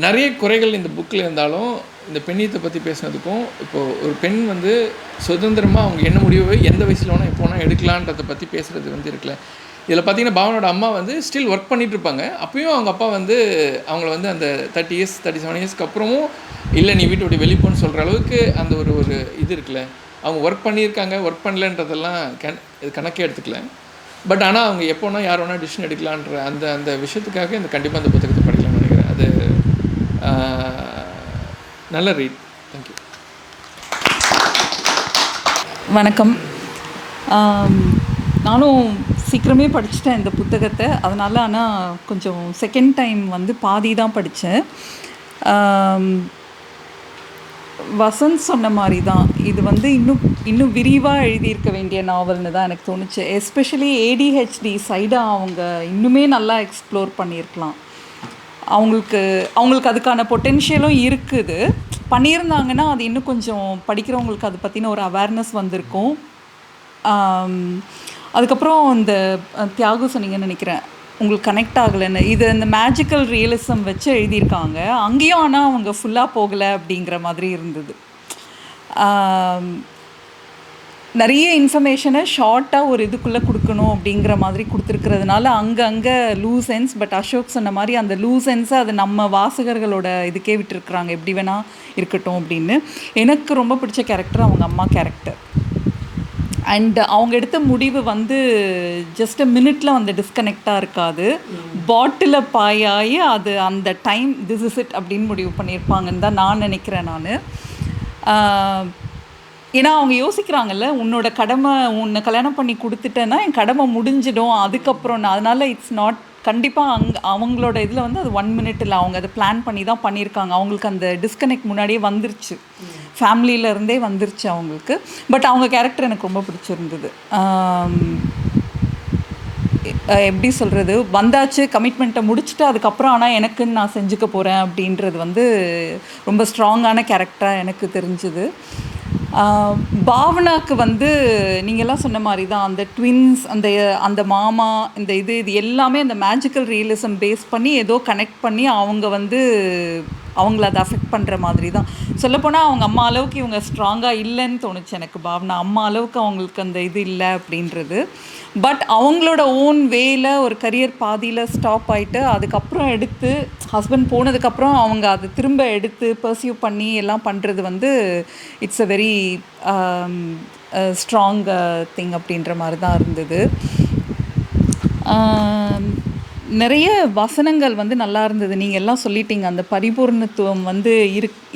நிறைய குறைகள் இந்த புக்கில் இருந்தாலும் இந்த பெண்ணியத்தை பற்றி பேசுனதுக்கும், இப்போது ஒரு பெண் வந்து சுதந்திரமாக அவங்க என்ன முடிவு எந்த வயசில் வேணால் எப்போ வேணால் எடுக்கலான்றதை பற்றி பேசுகிறது வந்து இருக்குல்ல. இதில் பார்த்திங்கன்னா பாவனோட அம்மா வந்து ஸ்டில் ஒர்க் பண்ணிகிட்டு இருப்பாங்க. அப்பயும் அவங்க அப்பா வந்து அவங்கள வந்து அந்த 30 இயர்ஸ் 37 இயர்ஸ்க்கு அப்புறமும் இல்லை நீ வீட்டை விட்டு வெளிப்போன்னு சொல்கிற அளவுக்கு அந்த ஒரு இது இருக்குல்ல. அவங்க ஒர்க் பண்ணியிருக்காங்க, ஒர்க் பண்ணலன்றதெல்லாம் கணக்கே எடுத்துக்கல. பட் ஆனால் அவங்க எப்போனா யார் வேணால் டிசிஷன் எடுக்கலான்ற அந்த விஷயத்துக்காக கண்டிப்பாக அந்த புத்தகத்தை படிக்கலாம்னு நினைக்கிறேன். அது நல்ல ரீட். தேங்க்யூ. வணக்கம். நானும் சீக்கிரமே படிச்சுட்டேன் இந்த புத்தகத்தை. அதனால் ஆனால் கொஞ்சம் செகண்ட் டைம் வந்து பாதி தான் படித்தேன். வசந்த் சொன்ன மாதிரி தான் இது வந்து இன்னும் விரிவாக எழுதியிருக்க வேண்டிய நாவல்னு தான் எனக்கு தோணுச்சு. எஸ்பெஷலி ADHD சைடாக அவங்க இன்னுமே நல்லா எக்ஸ்ப்ளோர் பண்ணியிருக்கலாம். அவங்களுக்கு அதுக்கான பொட்டென்ஷியலும் இருக்குது. பண்ணியிருந்தாங்கன்னா அது இன்னும் கொஞ்சம் படிக்கிறவங்களுக்கு அதை பற்றின ஒரு அவேர்னஸ் வந்திருக்கும். அதுக்கப்புறம் இந்த தியாகு சொன்னீங்கன்னு நினைக்கிறேன், உங்களுக்கு கனெக்ட் ஆகலைன்னு. இது இந்த மேஜிக்கல் ரியலிசம் வச்சு எழுதியிருக்காங்க. அங்கேயும் ஆனால் அவங்க ஃபுல்லாக போகலை அப்படிங்கிற மாதிரி இருந்தது. நிறைய இன்ஃபர்மேஷனை ஷார்ட்டாக ஒரு இதுக்குள்ளே கொடுக்கணும் அப்படிங்கிற மாதிரி கொடுத்துருக்கிறதுனால அங்கங்கே லூஸ் என்ஸ். பட் அசோக் சொன்ன மாதிரி அந்த லூஸ் என்ஸை அது நம்ம வாசகர்களோட இதுக்கே விட்டுருக்குறாங்க, எப்படி வேணால் இருக்கட்டும் அப்படின்னு. எனக்கு ரொம்ப பிடிச்ச கேரக்டர் அவங்க அம்மா கேரக்டர். அண்ட் அவங்க எடுத்த முடிவு வந்து ஜஸ்ட் மினிட்டில் வந்து டிஸ்கனெக்டாக இருக்காது. பாட்டில் பாயாகி அது அந்த டைம் திஸ் இஸ் இட் அப்படின்னு முடிவு பண்ணியிருப்பாங்கன்னு தான் நான் நினைக்கிறேன். ஏன்னா அவங்க யோசிக்கிறாங்கல்ல, உன்னோட கடமை, உன்னை கல்யாணம் பண்ணி கொடுத்துட்டேன்னா என் கடமை முடிஞ்சிடும், அதுக்கப்புறம் நான் அதனால் இட்ஸ் நாட் கண்டிப்பாக அவங்களோட இதில் வந்து அது 1 minute இல்லை, அவங்க அதை பிளான் பண்ணி தான் பண்ணியிருக்காங்க. அவங்களுக்கு அந்த டிஸ்கனெக்ட் முன்னாடியே வந்துருச்சு, ஃபேமிலியிலேருந்தே வந்துருச்சு அவங்களுக்கு. பட் அவங்க கேரக்டர் எனக்கு ரொம்ப பிடிச்சிருந்தது. எப்படி சொல்கிறது, வந்தாச்சு, கமிட்மெண்ட்டை முடிச்சுட்டு அதுக்கப்புறம் ஆனால் எனக்குன்னு நான் செஞ்சுக்க போகிறேன் அப்படின்றது வந்து ரொம்ப ஸ்ட்ராங்கான கேரக்டராக எனக்கு தெரிஞ்சுது. பாவனாக்கு வந்து நீங்கள்லாம் சொன்ன மாதிரி தான் அந்த ட்வின்ஸ், அந்த மாமா, இது எல்லாமே அந்த மேஜிக்கல் ரியலிசம் பேஸ் பண்ணி ஏதோ கனெக்ட் பண்ணி அவங்க வந்து அவங்கள அதை அஃபெக்ட் பண்ணுற மாதிரி தான். சொல்லப்போனால் அவங்க அம்மா அளவுக்கு இவங்க ஸ்ட்ராங்காக இல்லைன்னு தோணுச்சு எனக்கு. பாவனா அம்மா அளவுக்கு அவங்களுக்கு அந்த இது இல்லை அப்படின்றது. பட் அவங்களோட ஓன் வேயில் ஒரு கரியர் பாதியில் ஸ்டாப் ஆகிட்டு அதுக்கப்புறம் எடுத்து ஹஸ்பண்ட் போனதுக்கப்புறம் அவங்க அதை திரும்ப எடுத்து பர்சியூ பண்ணி எல்லாம் பண்ணுறது வந்து it's a very strong thing அப்படின்ற மாதிரி தான் இருந்தது. நிறைய வசனங்கள் வந்து நல்லா இருந்தது. நீங்கள் எல்லாம் சொல்லிட்டீங்க, அந்த பரிபூர்ணத்துவம் வந்து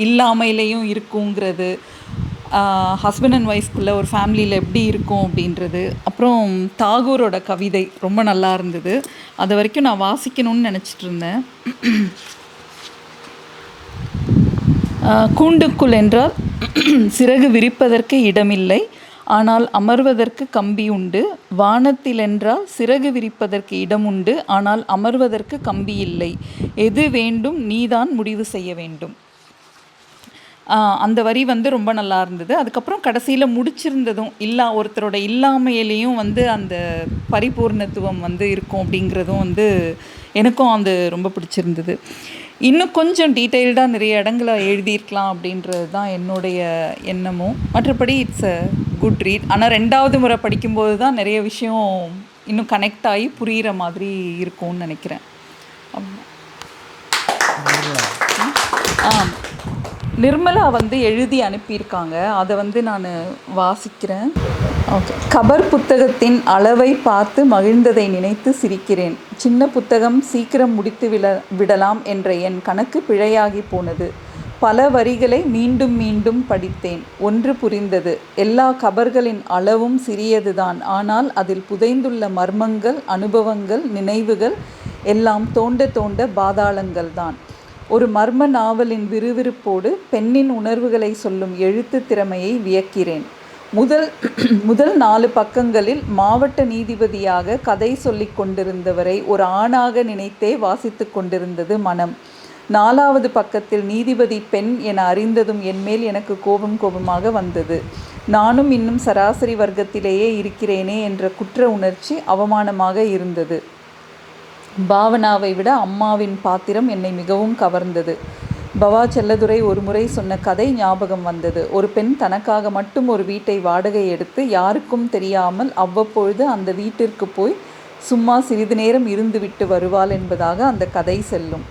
இல்லாமையிலையும் இருக்குங்கிறது, ஹஸ்பண்ட் அண்ட் ஒய்ஃப்குள்ளே ஒரு ஃபேமிலியில் எப்படி இருக்கும் அப்படின்றது. அப்புறம் தாகூரோட கவிதை ரொம்ப நல்லா இருந்தது. அது வரைக்கும் நான் வாசிக்கணும்னு நினச்சிட்டு இருந்தேன். கூண்டுக்குள் என்றால் சிறகு விரிப்பதற்கு இடமில்லை, ஆனால் அமர்வதற்கு கம்பி உண்டு. வானத்தில் என்றால் சிறகு விரிப்பதற்கு இடம் உண்டு, ஆனால் அமர்வதற்கு கம்பி இல்லை. எது வேண்டும் நீதான் முடிவு செய்ய வேண்டும். அந்த வரி வந்து ரொம்ப நல்லா இருந்தது. அதுக்கப்புறம் கடைசியில் முடிச்சிருந்ததும் ஒருத்தரோட இல்லாமையிலையும் வந்து அந்த பரிபூர்ணத்துவம் வந்து இருக்கும் அப்படிங்கிறதும் வந்து எனக்கும் அது ரொம்ப பிடிச்சிருந்தது. இன்னும் கொஞ்சம் டீட்டெயில்டாக நிறைய இடங்களை எழுதியிருக்கலாம் அப்படின்றது தான் என்னுடைய எண்ணமும். மற்றபடி இட்ஸ் அ குட் ரீட். ஆனால் 2வது முறை படிக்கும்போது தான் நிறைய விஷயம் இன்னும் கனெக்ட் ஆகி புரிகிற மாதிரி இருக்கும்னு நினைக்கிறேன். நிர்மலா வந்து எழுதி அனுப்பியிருக்காங்க, அதை வந்து நான் வாசிக்கிறேன். ஓகே. கபர் புத்தகத்தின் அளவை பார்த்து மகிழ்ந்ததை நினைத்து சிரிக்கிறேன். சின்ன புத்தகம் சீக்கிரம் முடித்து விடலாம் என்ற என் கணக்கு பிழையாகி போனது. பல வரிகளை மீண்டும் மீண்டும் படித்தேன். ஒன்று புரிந்தது, எல்லா கபர்களின் அளவும் சிறியதுதான். ஆனால் அதில் புதைந்துள்ள மர்மங்கள், அனுபவங்கள், நினைவுகள் எல்லாம் தோண்ட தோண்ட பாதாளங்கள்தான். ஒரு மர்ம நாவலின் விறுவிறுப்போடு பெண்ணின் உணர்வுகளை சொல்லும் எழுத்து திறமையை வியக்கிறேன். முதல் 4 பக்கங்களில் மாவட்ட நீதிபதியாக கதை சொல்லிக் கொண்டிருந்தவரை ஒரு ஆணாக நினைத்தே வாசித்து கொண்டிருந்தது மனம். 4வது பக்கத்தில் நீதிபதி பெண் என அறிந்ததும் என்மேல் எனக்கு கோபமாக வந்தது. நானும் இன்னும் சராசரி வர்க்கத்திலேயே இருக்கிறேனே என்ற குற்ற உணர்ச்சி அவமானமாக இருந்தது. பாவனாவை விட அம்மாவின் பாத்திரம் என்னை மிகவும் கவர்ந்தது. பவா செல்லதுரை ஒரு முறை சொன்ன கதை ஞாபகம் வந்தது. ஒரு பெண் தனக்காக மட்டும் ஒரு வீட்டை வாடகை எடுத்து யாருக்கும் தெரியாமல் அவ்வப்பொழுது அந்த வீட்டிற்கு போய் சும்மா சிறிது நேரம் இருந்துவிட்டு வருவாள் என்பதாக அந்த கதை செல்லும்.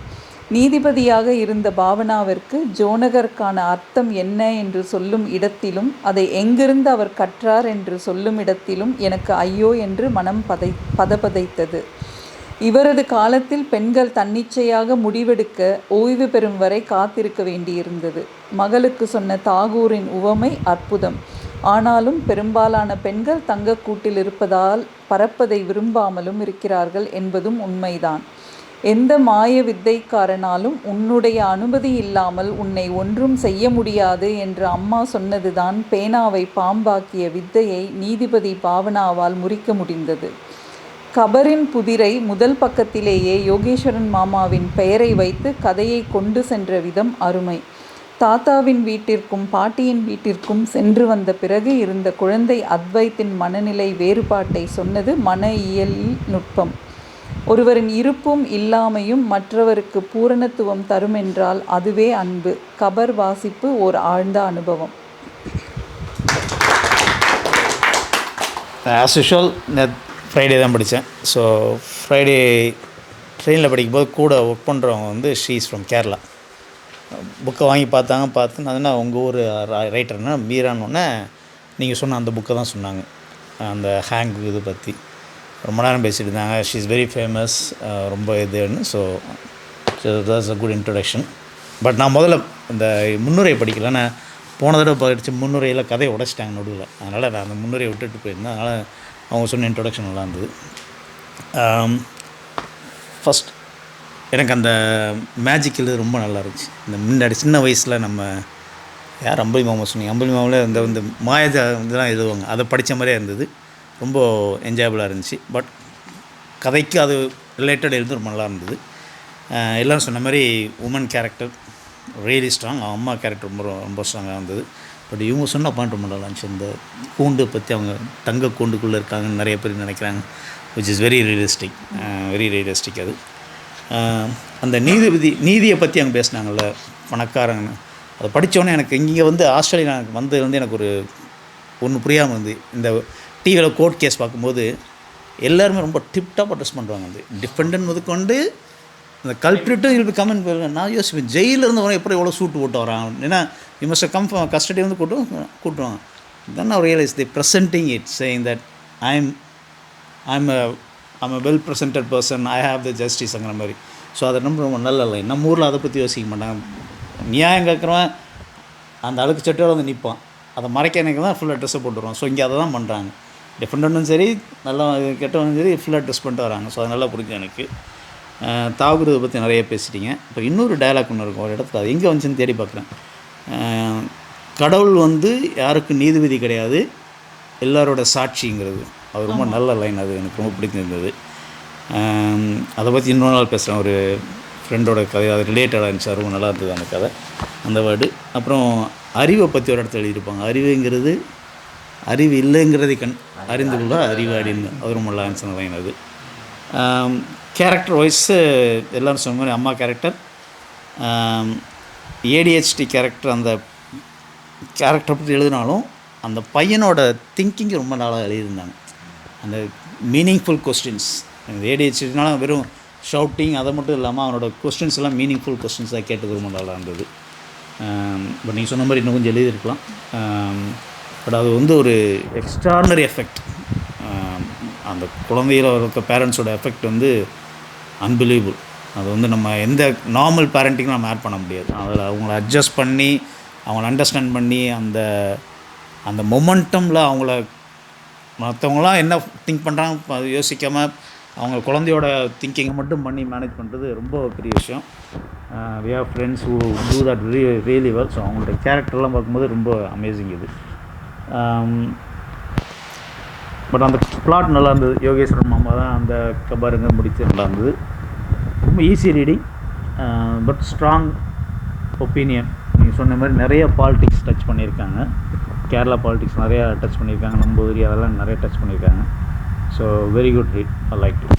நீதிபதியாக இருந்த பாவனாவிற்கு ஜோனகருக்கான அர்த்தம் என்ன என்று சொல்லும் இடத்திலும் அதை எங்கிருந்து அவர் கற்றார் என்று சொல்லும் இடத்திலும் எனக்கு ஐயோ என்று மனம் பதபதைத்தது. இவரது காலத்தில் பெண்கள் தன்னிச்சையாக முடிவெடுக்க ஓய்வு பெறும் வரை காத்திருக்க வேண்டியிருந்தது. மகளுக்கு சொன்ன தாகூரின் உவமை அற்புதம். ஆனாலும் பெரும்பாலான பெண்கள் தங்கக்கூட்டில் இருப்பதால் பறப்பதை விரும்பாமலும் இருக்கிறார்கள் என்பதும் உண்மைதான். எந்த மாய வித்தைக்காரனாலும் உன்னுடைய அனுமதி இல்லாமல் உன்னை ஒன்றும் செய்ய முடியாது என்று அம்மா சொன்னதுதான் பேனாவை பாம்பாக்கிய வித்தையை நீதிபதி பாவனாவால் முறிக்க முடிந்தது. கபரின் புதிரை முதல் பக்கத்திலேயே யோகேஸ்வரன் மாமாவின் பெயரை வைத்து கதையை கொண்டு சென்ற விதம் அருமை. தாத்தாவின் வீட்டிற்கும் பாட்டியின் வீட்டிற்கும் சென்று வந்த பிறகு இருந்த குழந்தை அத்வைத்தின் மனநிலை வேறுபாட்டை சொன்னது மன இயலில் நுட்பம். ஒருவரின் இருப்பும் இல்லாமையும் மற்றவருக்கு பூரணத்துவம் தருமென்றால் அதுவே அன்பு. கபர் வாசிப்பு ஓர் ஆழ்ந்த அனுபவம். ஆஸ் யூஷுவல் ஃப்ரைடே தான் படித்தேன். ஸோ ஃப்ரைடே ட்ரெயினில் படிக்கும்போது கூட ஒர்க் பண்ணுறவங்க வந்து ஷீ இஸ் ஃப்ரம் கேரளா. புக்கை வாங்கி பார்த்து நான் என்ன உங்கள் ஊர் ரைட்டர்னா மீரானோடனே நீங்கள் சொன்ன அந்த புக்கை தான் சொன்னாங்க, அந்த ஹேங் இது பற்றி ரொம்ப நேரம் பேசிகிட்டு இருந்தாங்க. ஷீ இஸ் வெரி ஃபேமஸ், ரொம்ப இதுன்னு. So that's a good introduction. But நான் முதல்ல இந்த முன்னுரை படிக்கல. நான் போன தடவை படித்த முன்னுரையில் கதையை உடைச்சிட்டாங்க நடுவில். அதனால் நான் அந்த முன்னுரையை விட்டுட்டு போயிருந்தேன். அதனால் அவங்க சொன்ன இன்ட்ரொடக்ஷன் நல்லா இருந்தது. ஃபஸ்ட் எனக்கு அந்த மேஜிக் எழுது ரொம்ப நல்லா இருந்துச்சு. இந்த முன்னாடி சின்ன வயசில் நம்ம யார் அம்பலி மாமா சொன்னீங்க, அம்பலி மாமாவில் இந்த மாயஜா இதெல்லாம் எழுதுவாங்க, அதை படித்த மாதிரியே இருந்தது. ரொம்ப என்ஜாயபுளாக இருந்துச்சு. பட் கதைக்கு அது ரிலேட்டட் எழுது ரொம்ப நல்லா இருந்தது. எல்லோரும் சொன்ன மாதிரி உமன் கேரக்டர் ரியலி ஸ்ட்ராங். அம்மா கேரக்டர் ரொம்ப ஸ்ட்ராங்காக இருந்தது. பட் இவங்க சொன்ன பாயிண்ட் ரொம்ப நல்லா இருந்துச்சு. இந்த கூண்டு பற்றி அவங்க தங்க கூண்டுக்குள்ளே இருக்காங்கன்னு நிறைய பேர் நினைக்கிறாங்க, விச் இஸ் வெரி ரியலிஸ்டிக். அது அந்த நீதியை பற்றி அவங்க பேசினாங்கள்ல, பணக்காரங்க. அதை படித்தோன்னே எனக்கு இங்கே வந்து ஆஸ்திரேலியா வந்தது வந்து எனக்கு ஒன்று புரியாமல் இருந்து, இந்த டிவியில் கோர்ட் கேஸ் பார்க்கும்போது எல்லாருமே ரொம்ப டிப்டாப் அட்ரஸ் பண்ணுவாங்க. அந்த டிஃபெண்டன்ட் முதற்கொண்டு அந்த கல்பிரிட்டும் இது கமெண்ட் போயிருங்க. நான் யோசிப்பேன், ஜெயிலிருந்து வர எப்படி எவ்வளோ சூட்டு போட்டு வரான், ஏன்னா யூ மஸ்ட் கம் கஸ்டடி வந்து கூட்டுவாங்க. Then I realise the presenting it saying that I'm a well presented person, I have the ஜஸ்டிஸ்ங்கிற மாதிரி. ஸோ அதை ரொம்ப நல்ல இல்லை. நம்ம ஊரில் அதை பற்றி யோசிக்க மாட்டாங்க. நியாயம் கேட்குறவன் அந்த அழுக்கு சட்டையோடு வந்து நிற்பான், அதை மறைக்க எனக்கு தான் ஃபுல்லாக ட்ரெஸ்ஸை போட்டுருவான். ஸோ இங்கே அதை தான் பண்ணுறாங்க. டிஃபெண்டன்ட்டும் சரி, நல்லா கெட்டவனும் சரி, ஃபுல்லாக ட்ரெஸ் பண்ணிட்டு வராங்க. ஸோ அது நல்லா புரிஞ்சு எனக்கு. தாகூர் இதை பற்றி நிறைய பேசிட்டீங்க. இப்போ இன்னொரு டயலாக் ஒன்று இருக்கும் ஒரு இடத்துல, அது எங்கே வந்துச்சுன்னு தேடி பார்க்குறேன். கடவுள் வந்து யாருக்கும் நீதிபதி கிடையாது, எல்லாரோட சாட்சிங்கிறது. அது ரொம்ப நல்ல லைன், அது எனக்கு ரொம்ப பிடிச்சிருந்தது. அதை பற்றி இன்னொரு நாள் பேசுகிறேன். ஒரு ஃப்ரெண்டோட கதை, அது ரிலேட்டடாக இருந்துச்சு, ரொம்ப நல்லா இருந்தது அந்த கதை, அந்த வேர்டு. அப்புறம் அறிவை பற்றி ஒரு இடத்துல எழுதியிருப்பாங்க. அறிவுங்கிறது அறிவு இல்லைங்கிறதை அறிந்து கொள்ள அறிவு அப்படின்னு, அது ரொம்ப நல்லா இருந்துச்சு லைன் அது. கேரக்டர் வைஸு எல்லோரும் சொன்ன மாதிரி அம்மா கேரக்டர், ஏடிஹெச்டி கேரக்டர், அந்த கேரக்டரை பற்றி எழுதினாலும் அந்த பையனோட திங்கிங் ரொம்ப நாளாக எழுதியிருந்தாங்க. அந்த மீனிங்ஃபுல் கொஸ்டின்ஸ், ஏடிஹெச்டினால வெறும் ஷவுட்டிங் அதை மட்டும் இல்லாமல் அவனோட கொஸ்டின்ஸ் எல்லாம் மீனிங்ஃபுல் கொஸ்டின்ஸாக கேட்டது ரொம்ப நல்லா இருந்தது. பட் நீங்கள் சொன்ன மாதிரி இன்னும் கொஞ்சம் எழுதியிருக்கலாம். பட் அது வந்து ஒரு எக்ஸ்ட்ரானரி எஃபெக்ட். அந்த குழந்தையில இருக்க பேரண்ட்ஸோட எஃபெக்ட் வந்து அன்பிலீவபிள். அது வந்து நம்ம எந்த நார்மல் பேரண்டிங்கும் நம்ம ஆட் பண்ண முடியாது. அதில் அவங்கள அட்ஜஸ்ட் பண்ணி அவங்கள அண்டர்ஸ்டாண்ட் பண்ணி அந்த அந்த மொமெண்டமில் அவங்கள மற்றவங்களாம் என்ன திங்க் பண்ணுறாங்க அது யோசிக்காமல் அவங்க குழந்தையோட திங்கிங்கை மட்டும் பண்ணி மேனேஜ் பண்ணுறது ரொம்ப பெரிய விஷயம். We have friends who do that really well. So அவங்களோட கேரக்டர்லாம் பார்க்கும்போது ரொம்ப அமேசிங் இது. பட் அந்த பிளாட் நல்லா இருந்தது. யோகேஸ்வரன் மாமா தான் அந்த கபாருங்க முடித்து நல்லா இருந்தது. ரொம்ப easy reading but strong opinion. நீங்கள் சொன்ன மாதிரி நிறைய பாலிடிக்ஸ் டச் பண்ணியிருக்காங்க. கேரளா பாலிடிக்ஸ் நிறையா டச் பண்ணியிருக்காங்க. நம்பூதிரி அதெல்லாம் நிறைய டச் பண்ணியிருக்காங்க. So very good read. I like it.